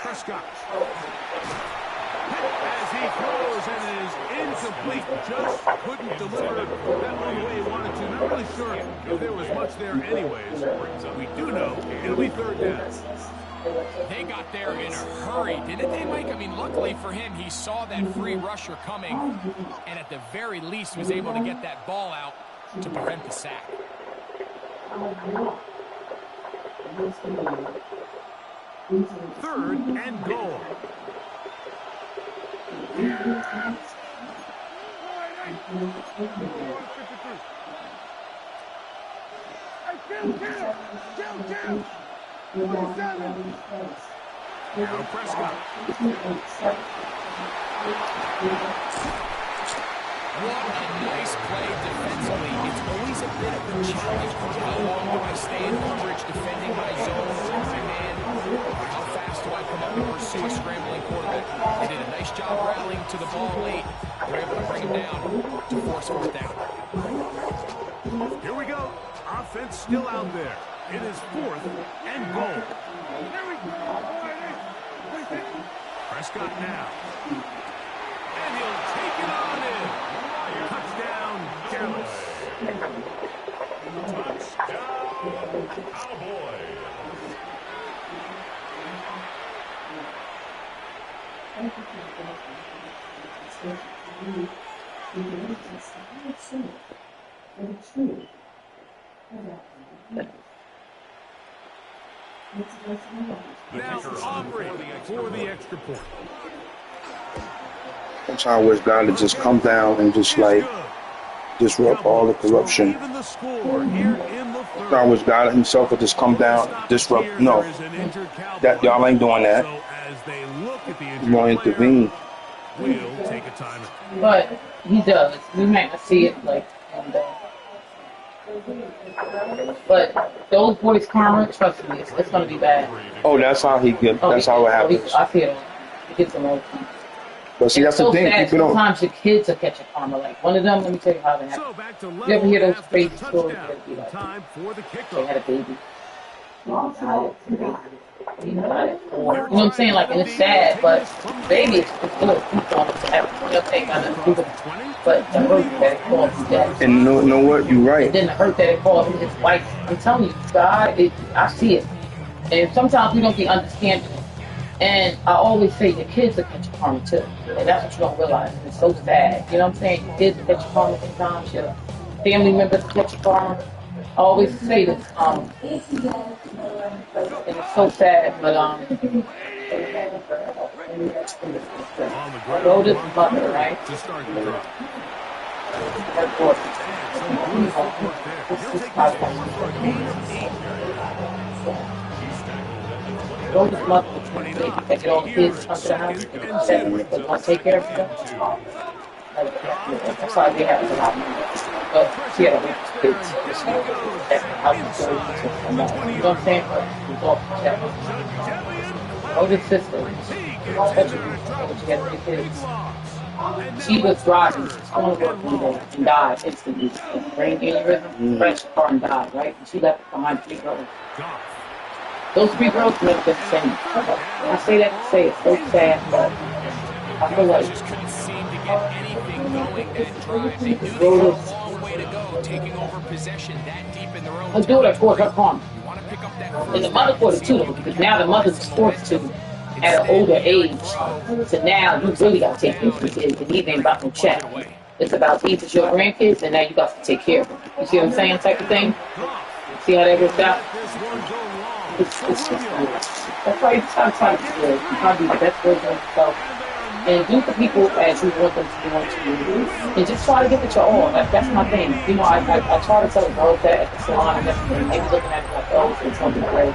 [SPEAKER 2] Prescott. As he throws and it is incomplete, just couldn't deliver that one the way he wanted to. Not really sure if there was much there anyways. We do know it'll be third down.
[SPEAKER 1] They got there in a hurry, didn't they, Mike? I mean, luckily for him, he saw that free rusher coming and at the very least was able to get that ball out to prevent the sack.
[SPEAKER 2] Third and goal. Now Prescott.
[SPEAKER 1] What a nice play defensively. It's always a bit of a challenge. How long do I stay in coverage defending my zone, my man? How fast do I come up and pursue a scrambling quarterback? They did a nice job rallying to the ball late. They're able to bring him down to force fourth down.
[SPEAKER 2] Here we go. Offense still out there. It is fourth and goal. Prescott now. And he'll take it on in. Touchdown, Dallas.
[SPEAKER 7] Touchdown, Cowboys.
[SPEAKER 2] Now Aubrey for the extra point.
[SPEAKER 5] Sometimes I wish God to just come down and just like disrupt all the corruption.
[SPEAKER 2] Even the score here in the third.
[SPEAKER 5] I wish God himself would just come down, disrupt. No, that y'all ain't doing that.
[SPEAKER 2] So as they look at the
[SPEAKER 5] You want to intervene.
[SPEAKER 2] we'll take a timeout.
[SPEAKER 8] But he does. We might not see it like. But those boys' karma, trust me, it's going to be bad.
[SPEAKER 5] Oh, that's how he get. That's how it happens.
[SPEAKER 8] I feel it. He gets them all the time.
[SPEAKER 5] But see, that's the thing.
[SPEAKER 8] Sad.
[SPEAKER 5] People don't.
[SPEAKER 8] Sometimes the kids are catching karma. Like one of them, let me tell you how they happen.
[SPEAKER 2] So back to
[SPEAKER 8] You ever hear those crazy
[SPEAKER 2] touchdown.
[SPEAKER 8] stories? Where it'd be like,
[SPEAKER 2] Time for the
[SPEAKER 8] they
[SPEAKER 2] kickoff.
[SPEAKER 8] had a baby. You know what I'm saying? Like, and it's sad, but baby is good. Keep on it. You know what I'm saying? Kind of do it. But the hurt that it caused his dad.
[SPEAKER 5] And know what? You're
[SPEAKER 8] It
[SPEAKER 5] right.
[SPEAKER 8] didn't hurt that it caused his wife. I'm telling you, God, I see it. And sometimes we don't be understanding. And I always say your kids are catching karma too. And that's what you don't realize. It's so sad. You know what I'm saying? Your kids are catching karma sometimes. Your family members are catching karma. I always say this. And it's so sad, but go to the mother, right?
[SPEAKER 2] To start the drive.
[SPEAKER 8] Her daughter.
[SPEAKER 2] He'll take this forward for a gain of 8.
[SPEAKER 8] Go to the mother. Take it all the kids come to the house. Because I'll take care of them. That's why they have a lot of money. But yeah, we kids. You know what I'm saying? It's all protected. Go to the sister. Especially when she has 3 kids. She was driving. She was going to work one day and died instantly. Brain aneurysm, crashed the car and died, right? And she left behind 3 girls. Those 3 girls never been the same. I say that to say it's so sad, but I feel like
[SPEAKER 1] get anything going that drive. They knew they had a long way to go, taking over possession that deep in their own
[SPEAKER 8] Let's do it at quarter harm.
[SPEAKER 1] You want to pick up that
[SPEAKER 8] And the mother quarter too, though, because now the mother's forced to at an older age. So now you really got to take care of the kids. And these ain't about no check. It's about these is your grandkids, and now you got to take care of them. You see what I'm saying, type of thing? See how that works out? That's why you try to do it. You try to be the best version of yourself. And do the people as you want them to want you. And just try to give it your all. That's my thing. You know, I try to tell the girls that at the salon and everything. They be looking at me like, oh, it's something great.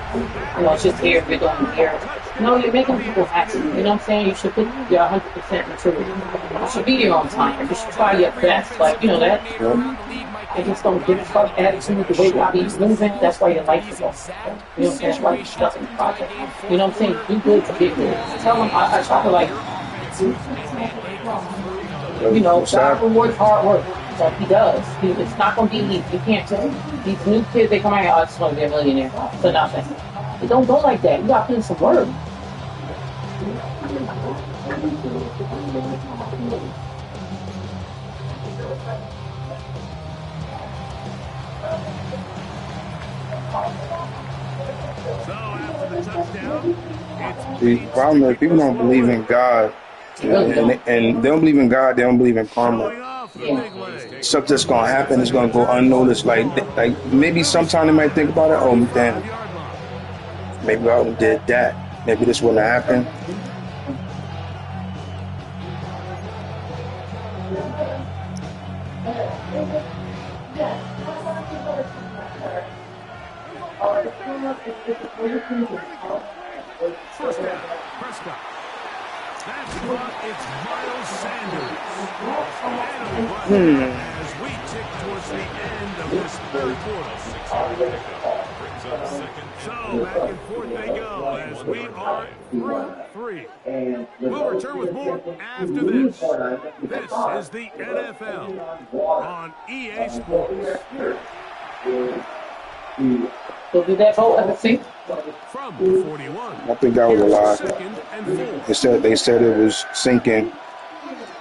[SPEAKER 8] You know, it's just here, you're doing here. No, you're making people happy. You know what I'm saying? You should put your 100% maturity. You should be there on time. You should try your best. Like, you know that? I just don't give a fuck attitude the way y'all be moving. That's why your life is off. You know what I'm saying? That's why you're stuck in the project. You know what I'm saying? Do good to get good. Tell them, I try to like, you know, God rewards hard work. Like he does. It's not going to be easy. You can't tell. These new kids, they come out here, I just want to be a millionaire for nothing. It don't go like that. You got to put in some work.
[SPEAKER 5] The problem is people don't believe in God. And they don't believe in God, they don't believe in karma. Stuff that's gonna happen is gonna go unnoticed. Like maybe sometime they might think about it. Oh damn, maybe I did that. Maybe this wouldn't have happened.
[SPEAKER 2] First down, Prescott. That's caught. It's Miles Sanders. As we tick towards the end of this third quarter. So back and forth they go as we are through three. We'll return with more after this. This is the NFL on EA Sports.
[SPEAKER 8] So did that vote ever sink?
[SPEAKER 2] From 41.
[SPEAKER 5] I think that was a lie. They said it was sinking,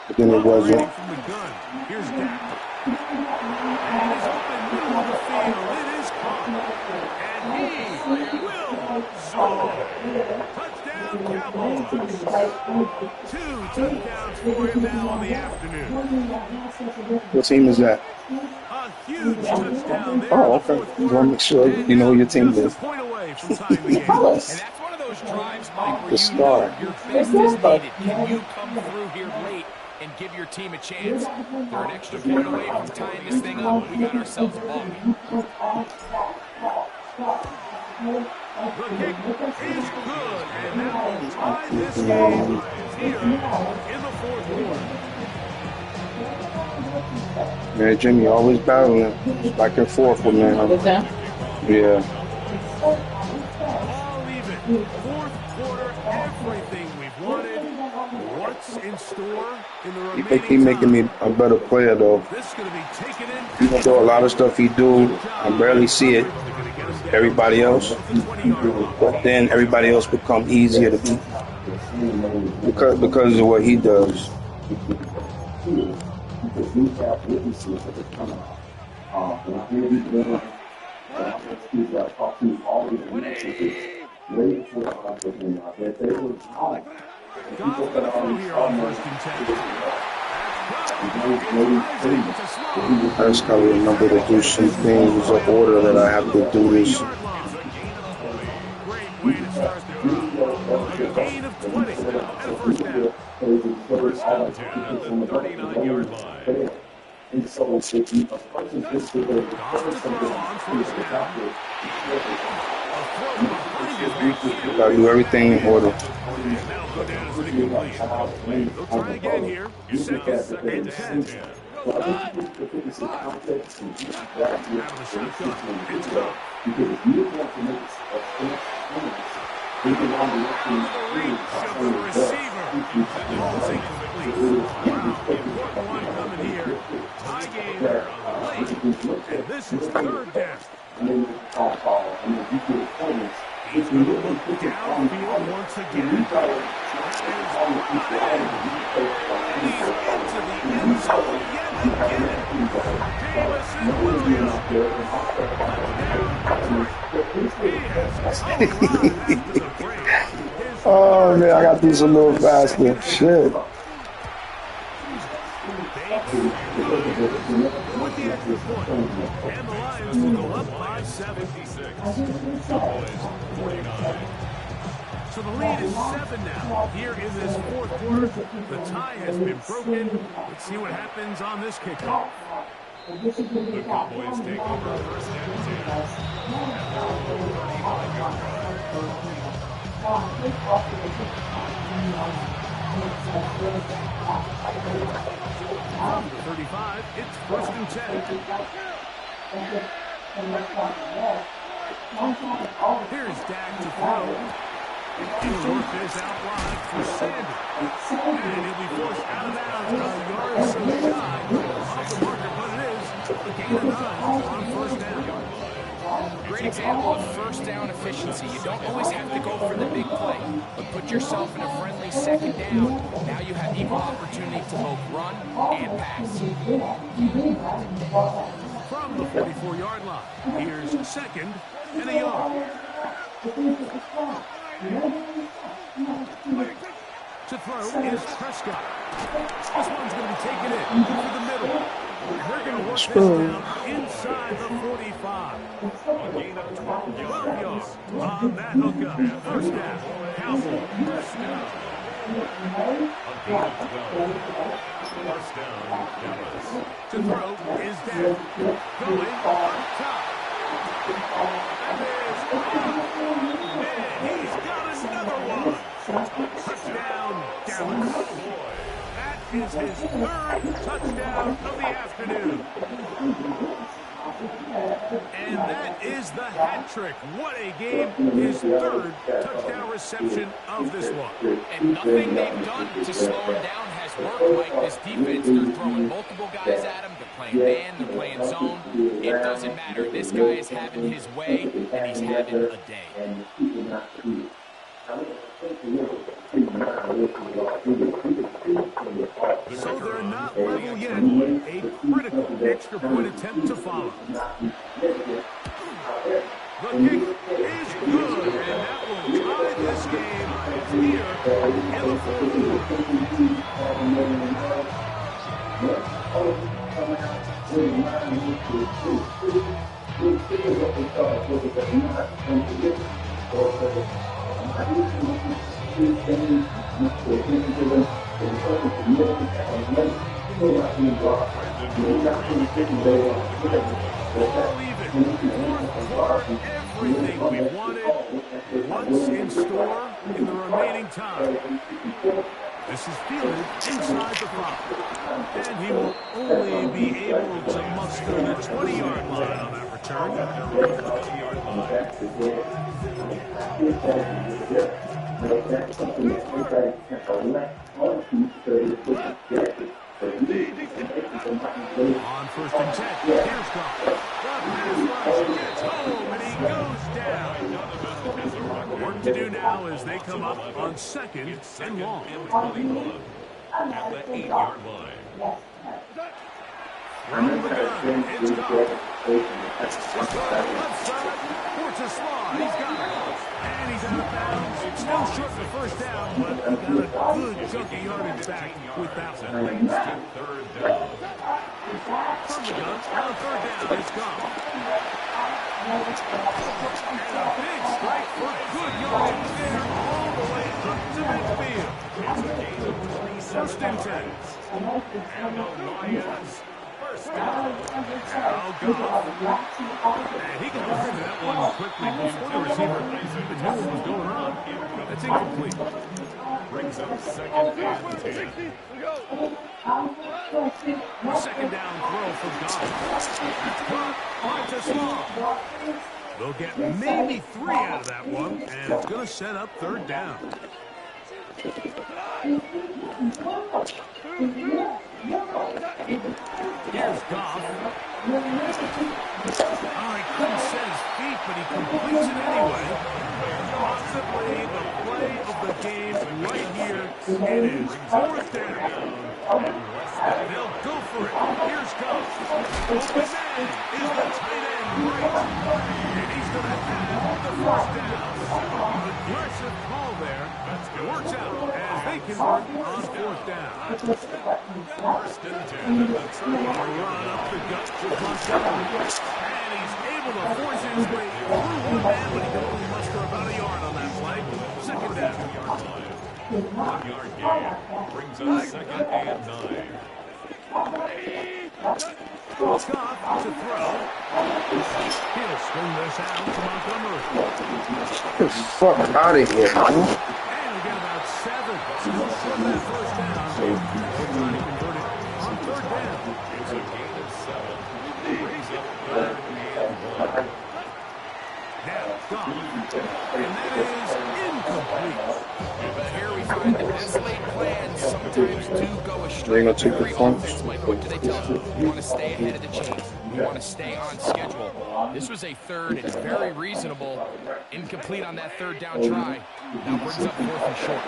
[SPEAKER 5] but then it wasn't.
[SPEAKER 2] From the gun. Here's Dak. And he's open middle of the field. It is caught. And he will soar. Touchdown Cowboys. 2 touchdowns for him now on the afternoon.
[SPEAKER 5] What team is that?
[SPEAKER 2] A huge touchdown there.
[SPEAKER 5] Oh, okay. You want to make sure you know who your team is.
[SPEAKER 2] Point away from tying the game.
[SPEAKER 1] And that's one of those drives, Mike, where
[SPEAKER 5] The star.
[SPEAKER 1] your best is needed. Can you come through here late and give your team a chance? They're an extra point away from tying this thing up. We got ourselves a ball game.
[SPEAKER 2] The kick is good, and that will tie this game here in the fourth quarter.
[SPEAKER 5] Man, Jimmy always battling back and forth with me. Yeah.
[SPEAKER 2] All even. Fourth quarter, everything we've wanted. What's in store in the remaining
[SPEAKER 5] He making me a better player, though.
[SPEAKER 2] This is going to be taken in.
[SPEAKER 5] Even though a lot of stuff he do, I barely see it. Everybody else, but then everybody else become easier to beat because of what he does. I just gotta remember to do some things in order that I have to do this.
[SPEAKER 2] Great way to start the gain of 20 and a first down. First and 10 at the 39-yard line.
[SPEAKER 3] And so if you approaching this with a
[SPEAKER 5] Gotta do everything in order.
[SPEAKER 2] They'll try again here. Second and 10. Out of the shotgun. It's go.
[SPEAKER 3] because if you don't want to make a stance, they can on the left
[SPEAKER 2] Of the receiver. That ball's incomplete. Important one coming here. Tie game late. And this is third down.
[SPEAKER 3] and then and then you get points.
[SPEAKER 2] He's going to look downfield once again. He's into end zone yet again. Jamison Williams. Touchdown, Detroit. He has come alive after the break.
[SPEAKER 5] Oh man, I got to do some little faster. Shit.
[SPEAKER 2] With the extra point, and the Lions will go up by 76. Cowboys 49. So the lead is 7 now. Here in this fourth quarter, the tie has been broken. Let's see what happens on this kickoff.
[SPEAKER 7] The Cowboys take over first and 10. And they're on the 35-yard
[SPEAKER 2] From the 35, it's first and 10. Here's Dak to throw. He'll work this out wide for Sanders. And he'll be forced out of bounds a yard or so shy off the marker, but it is a gain of 9 on first down.
[SPEAKER 1] Great example of first down efficiency. You don't always have to go for the big play, but put yourself in a friendly second down. Now you have equal opportunity to both run and pass.
[SPEAKER 2] From the 44-yard line, here's second and a yard. To throw is Prescott. This one's going to be taken in through the middle. They're going to work this down inside the 45.
[SPEAKER 7] A gain of 12
[SPEAKER 2] yards on that hookup. First down, Cowboys.
[SPEAKER 7] First down. A gain of 12. First down, Dallas.
[SPEAKER 2] To throw is Dak. Going up top. And he's got another one. Touchdown, Dallas. That is his third touchdown of the afternoon. And that is the hat trick. What a game. His third touchdown reception of this one.
[SPEAKER 1] And nothing they've done to slow him down has worked, Mike. This defense, they're throwing multiple guys at him. They're playing man, they're playing zone. It doesn't matter. This guy is having his way, and he's having a day.
[SPEAKER 2] So they're not level yet. A critical extra point attempt to follow. The kick is good, and that will tie this game here in the fourth everything we wanted, what's in store in the remaining time. This is fielded inside the 5. And he will only be able to muster the 20-yard line on that return.
[SPEAKER 7] 20-yard
[SPEAKER 2] On first and 10, here's Goff. The pass rush gets home, and he goes down. Work to do now as they come up on second and long.
[SPEAKER 7] at the 8-yard line.
[SPEAKER 2] From the gun, it's Goff. Left side, Fortis-Law, he's got it. And he's out of bounds. Still short for first down, but he got a good chunk of yardage back with that one.
[SPEAKER 7] Third down.
[SPEAKER 2] From the gun, on third down, it's Goff. And a big strike for good yardage there all the way up to midfield. First and 10.
[SPEAKER 7] And the Lions first down.
[SPEAKER 2] Now Goff. And he can look into that one quickly before the receiver even knew what was going on. That's incomplete.
[SPEAKER 7] Brings up second and 10.
[SPEAKER 2] Second down throw for Goff. That's caught by Tesla. They'll get maybe 3 out of that one, and it's going to set up third down. Here's Goff. Oh, he couldn't set his feet but he completes it anyway. Possibly the play of the game right here. It is 4th down. They'll go for it. Here's Goff. Open man is the tight end. Great. And he's going to have the 1st down. Aggressive call there. It works out as they convert on 4th down. 1st and 10. Run up the gut to Montgomery. And he's able to force his way through one man, but he can only muster about a yard on that play. 2nd down.
[SPEAKER 7] 1-yard gain brings us 2nd and 9.
[SPEAKER 2] Goff to throw. He'll swing this out to Montgomery.
[SPEAKER 5] Get the fuck out of here, man.
[SPEAKER 2] And we get about 7. So from that 1st down, we're trying to convert it on 3rd down.
[SPEAKER 7] It's a gain of 7. Brings up 3rd and 1.
[SPEAKER 2] Now, Goff. And that is incomplete.
[SPEAKER 1] But here we find the best laid plans sometimes do go astray.
[SPEAKER 5] They gonna take the
[SPEAKER 1] Every
[SPEAKER 5] punch.
[SPEAKER 1] offense, Mike, what do they tell us? You want to stay ahead of the chains. You want to stay on schedule. This was a 3rd and very reasonable. Incomplete on that 3rd down try. Now brings up 4th and short.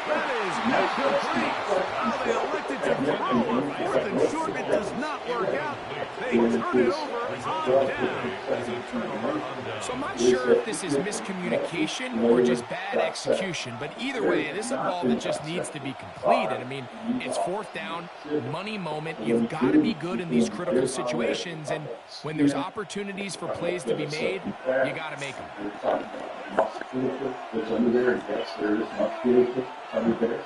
[SPEAKER 2] That is incomplete. How they elected to throw on 4th and short. It does not work out. They turn it over on down.
[SPEAKER 1] So I'm not sure if this is miscommunication or just bad execution, but either way, this is a ball that just needs to be completed. I mean, it's 4th down, money moment. You've got to be good in these critical situations, and when there's opportunities for plays to be made, you got to make them.
[SPEAKER 3] It's under there, yes, there is musculature under there.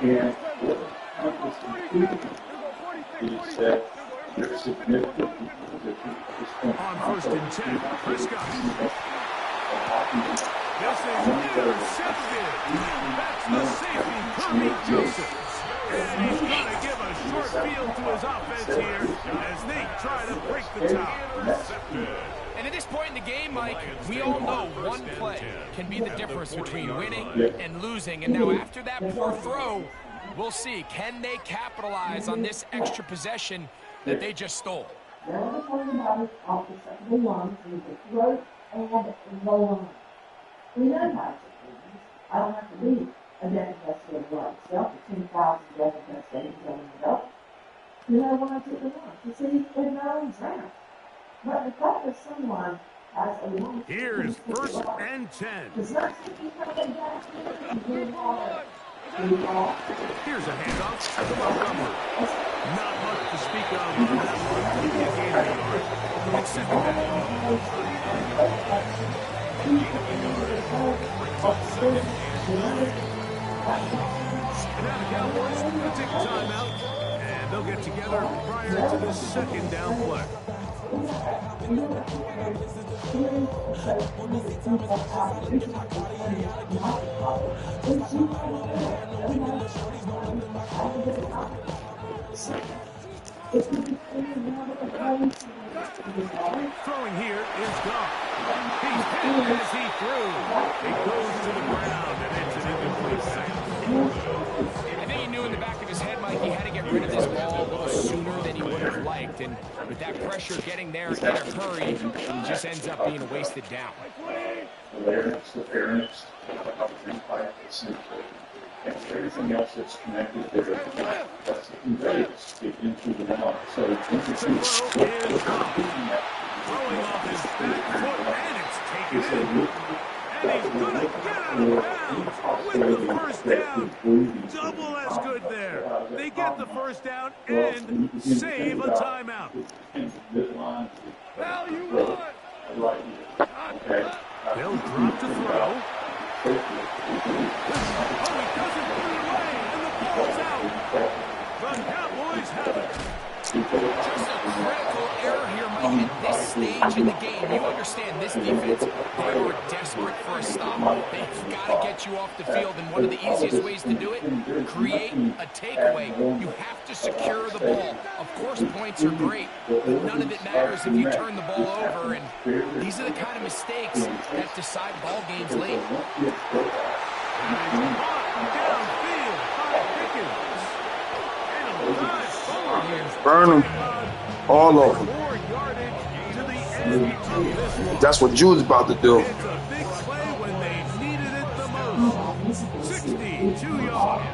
[SPEAKER 3] And what is completed is that there's significant
[SPEAKER 2] on 1st and 10, Prescott. This is intercepted. That's the safety, Kirby Joseph. And he's going to give a short field to his offense here as they try to break the tie.
[SPEAKER 1] And at this point in the game, Mike, we all know one play can be the difference between winning and losing. And now after that poor throw, we'll see, can they capitalize on this extra possession that they just stole?
[SPEAKER 4] They're going to play the body off the secondary line through the throat and the line. We know how to do this. I don't have to be a death investigator like myself for 10,000 death investigators going it up. You know, when I took the line, you see, in my own round. But the fact that someone has a long...
[SPEAKER 2] Here is 1st and 10.
[SPEAKER 4] Does not seem to come back here.
[SPEAKER 2] Here's a handoff to Montgomery. Not much to speak of on that one. He gained a yard. It's 2nd and now the Cowboys will take a timeout, and they'll get together prior to the 2nd down play. Throwing here is Goff. He's hit as he threw. It goes to the ground, and it's an incomplete sack.
[SPEAKER 1] I think he knew in the back of his head, Mike, he had to get rid of this ball a little sooner than he would have liked. And with that pressure getting there in a hurry, it just ends up being a wasted down.
[SPEAKER 3] The fairness, and everything else that's connected there. That's the conveyance to get into the line. So it's
[SPEAKER 2] throwing off his back foot, and it's taken in. And he's going to get out of bounds with the 1st down. Double as good there. They get the 1st down and save a timeout.
[SPEAKER 3] Now you want. Right here. Okay.
[SPEAKER 2] They'll drop to throw. Oh, he doesn't put it away, and the ball's out. The Cowboys have it.
[SPEAKER 1] Just a critical error here, Mike, at this stage in the game. You understand this defense, they were desperate for a stop. They've got to get you off the field, and one of the easiest ways to do it, create a takeaway. You have to secure the ball. Of course, points are great, but none of it matters if you turn the ball over, and these are the kind of mistakes that decide ball games late.
[SPEAKER 2] Downfield by Pickens. And a dive forward.
[SPEAKER 5] Burn them all over.
[SPEAKER 2] More yardage to the
[SPEAKER 5] That's what Jude's about to do.
[SPEAKER 2] It's a big play when they needed it the most. 62 yards.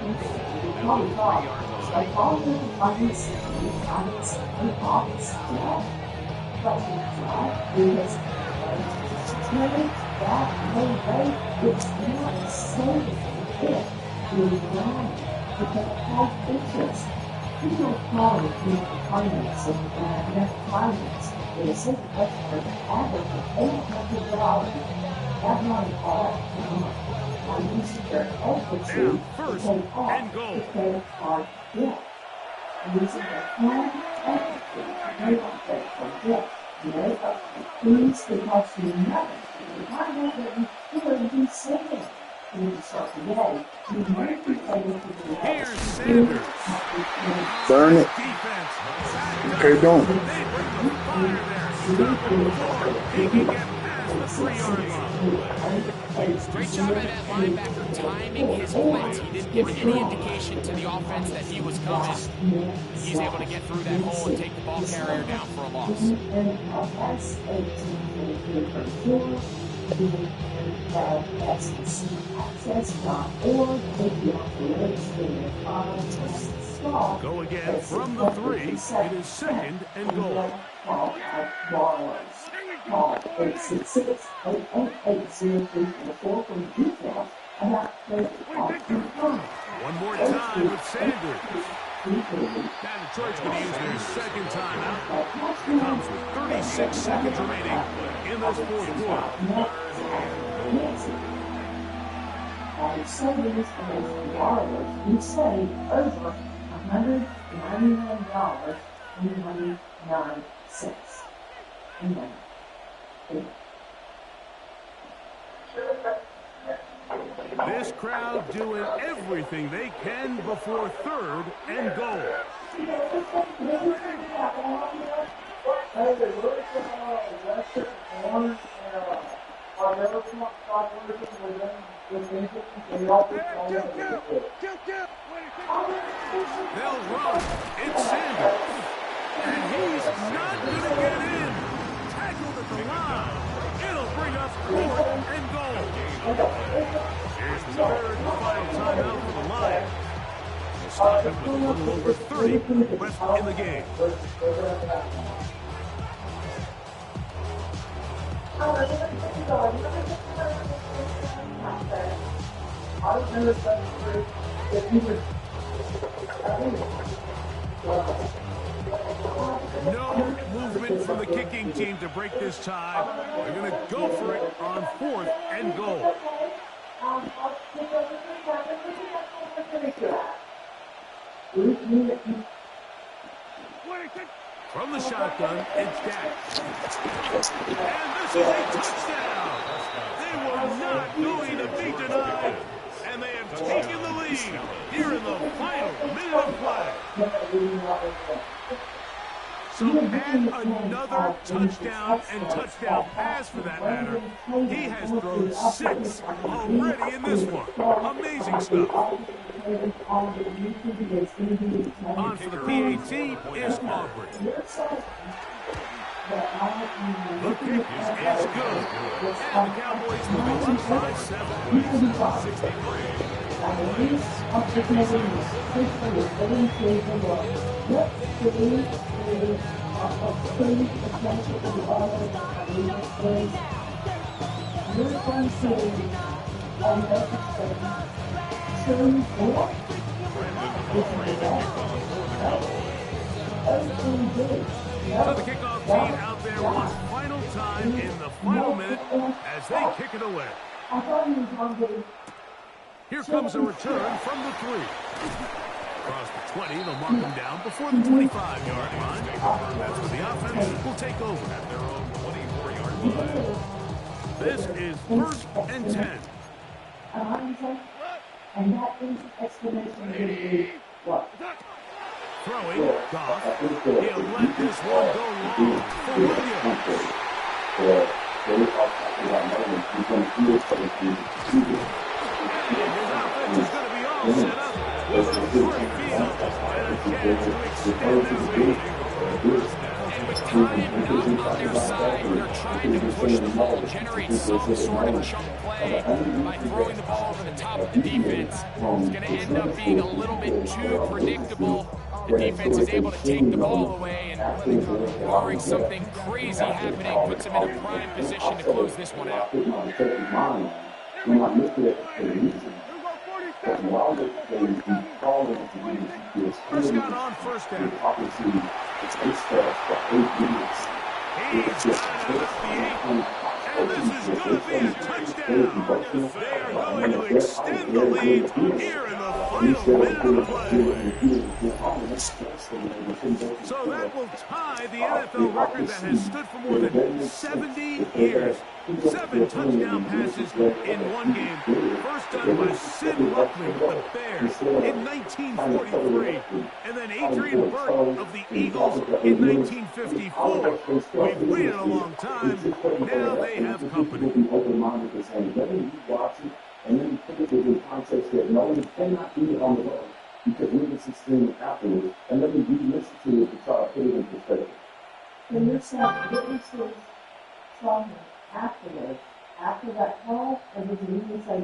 [SPEAKER 4] People call it the finance and net finance. It is simply an average of $800. That money all are using their equity to pay off the credit card debt. Using their home equity to pay off credit card debt. Please, it costs you nothing. You find out that you could be saving. You need to start today. You might be able to do that.
[SPEAKER 2] Here's Sanders.
[SPEAKER 5] Burn it. Okay, don't.
[SPEAKER 1] Great job by that linebacker timing his blitz. He didn't give any indication to the offense that he was coming. He's able to get through that hole and take the ball carrier down for a loss.
[SPEAKER 2] Go again from the 3. It is 2nd and goal.
[SPEAKER 4] Call 866-888-0344 for details about the
[SPEAKER 2] One more time with Sanders. Now Detroit's going to use their 2nd timeout. It comes with 36 seconds remaining in this 4th quarter.
[SPEAKER 4] By savings against the borrowers, we save over $199.99.
[SPEAKER 2] This crowd doing everything they can before 3rd and goal. They'll run. It's Sanders. And he's not going to get in. Tackled at the line. It'll bring up 4th and goal. Here's the 3rd and final timeout for the Lions. We'll stop him with a little over 30 left in the game. No movement from the kicking team to break this tie. They're going to go for it on 4th and goal. From the shotgun, it's Dak. And this is a touchdown. They were not going to be denied. And they have taken the lead here in the final minute of play. So add another touchdown and touchdown pass for that matter. He has thrown 6 already in this one. Amazing stuff. On for the PAT is Aubrey. The kick is good. And the Cowboys will go up by 7. So the kickoff team out there one final time in the final minute as they kick it away. Here comes a return from the 3. Across the 20, they'll mark him down before the 25-yard line. That's where the offense will take over at their own 24-yard line. This is 1st and 10.
[SPEAKER 4] And that explanation will be what?
[SPEAKER 2] Throwing, Goff. He'll let this one go long for Williams. And his offense is going to be all set up with a short field and a chance to extend this lead.
[SPEAKER 1] And with time and Goff on their side, they're trying to push the ball, generate some sort of chunk play by throwing the ball over the top of the defense. It's going to end up being a little bit too predictable. The defense is able to take the ball away, and barring something crazy happening, puts them in a prime position to close this one out.
[SPEAKER 2] First down on first down. He's got it up the 8. And this is going to be a touchdown. They are going to extend the lead here in the final minute of play. So that will tie the NFL record that has stood for more than 70 years. 7 touchdown passes in one game. First done by Sid Luckman with the Bears in 1943. And then Adrian Burke of the Eagles in 1954. We've waited a long time. Now they have company.
[SPEAKER 3] And then put it in context that no one cannot do it on the road because we're just extremely afterwards. And then we listen to it to try to put it in perspective.
[SPEAKER 4] And you're saying witnesses from afterwards, after that call, or did you even say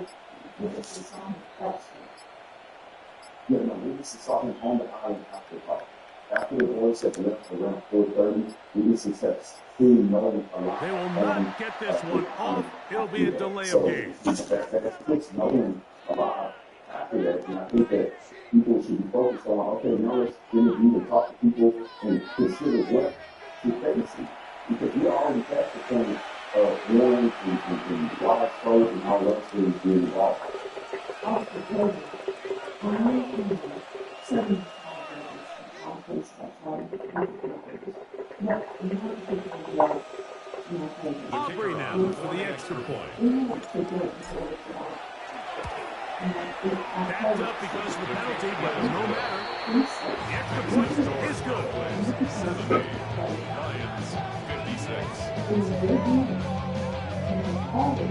[SPEAKER 4] witnesses saw him elsewhere?
[SPEAKER 3] Yeah, no, witnesses saw him on the island after the call. After the boys had left around 4:30, witnesses had seen no one alive.
[SPEAKER 2] They will not get this one off. It'll be a delay of game.
[SPEAKER 3] That puts no one alive after that, and I think that people should be focused on, okay, now let's interview and talk to people and consider what pregnancy. Because we already passed the point of warnings and live shows and all that things being involved.
[SPEAKER 2] Aubrey now for the extra point. Backed up because of the penalty, but no matter. The extra point is good.
[SPEAKER 7] Lions 56. Brandon Aubrey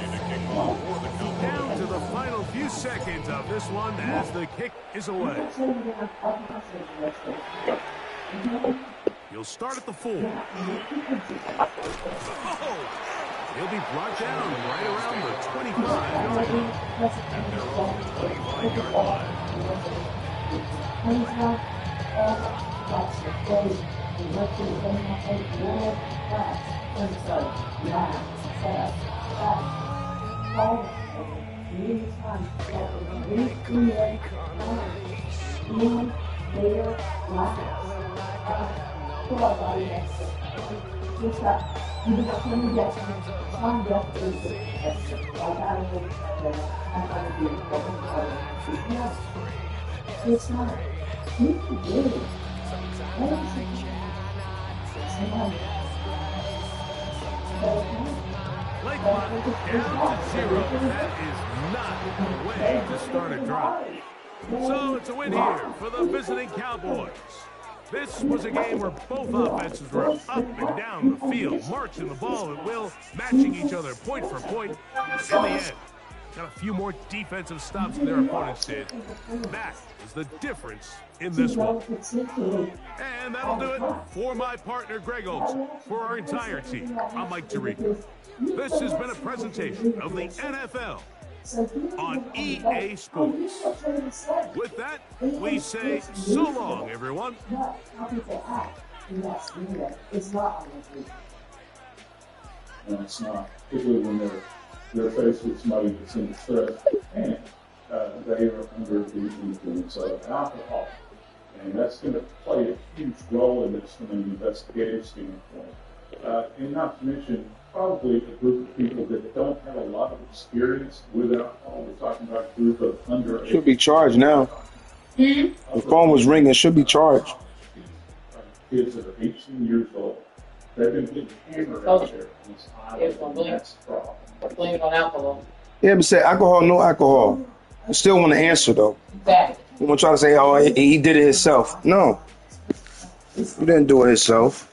[SPEAKER 7] to kick off for the Cowboys.
[SPEAKER 2] Down to the final few seconds of this one as the kick is away. He'll start at the 4. Oh! He'll be brought down right around the 25-yard line.
[SPEAKER 7] And they're on the 25-yard line.
[SPEAKER 4] It's not. You can do it.
[SPEAKER 2] Lake clock down to 0. That is not the way to start a drive. So it's a win here for the visiting Cowboys. This was a game where both offenses were up and down the field, marching the ball at will, matching each other point for point. In the end, got a few more defensive stops than their opponents did. That is the difference in this one. And that'll do it for my partner, Greg Oates. For our entire team, I'm Mike Tirico. This has been a presentation of the NFL on EA Sports. With that, we say so long, everyone.
[SPEAKER 4] It's not.
[SPEAKER 3] No, it's not, particularly when they're faced with somebody that's in distress and they are under the influence of alcohol. And that's going to play a huge role in this from an investigative standpoint. And not to mention, probably a group of people that don't have a lot of experience with alcohol. We're talking about a group of underage.
[SPEAKER 5] Should be charged now. The phone was ringing. Should be charged.
[SPEAKER 3] Kids that are 18 years old. They've been getting hammered out there. That's the problem.
[SPEAKER 8] Blame it on alcohol.
[SPEAKER 5] Yeah, but say alcohol, no alcohol. I still want to answer though.
[SPEAKER 8] Exactly.
[SPEAKER 5] You want to try to say, oh, he did it himself. No. He didn't do it himself.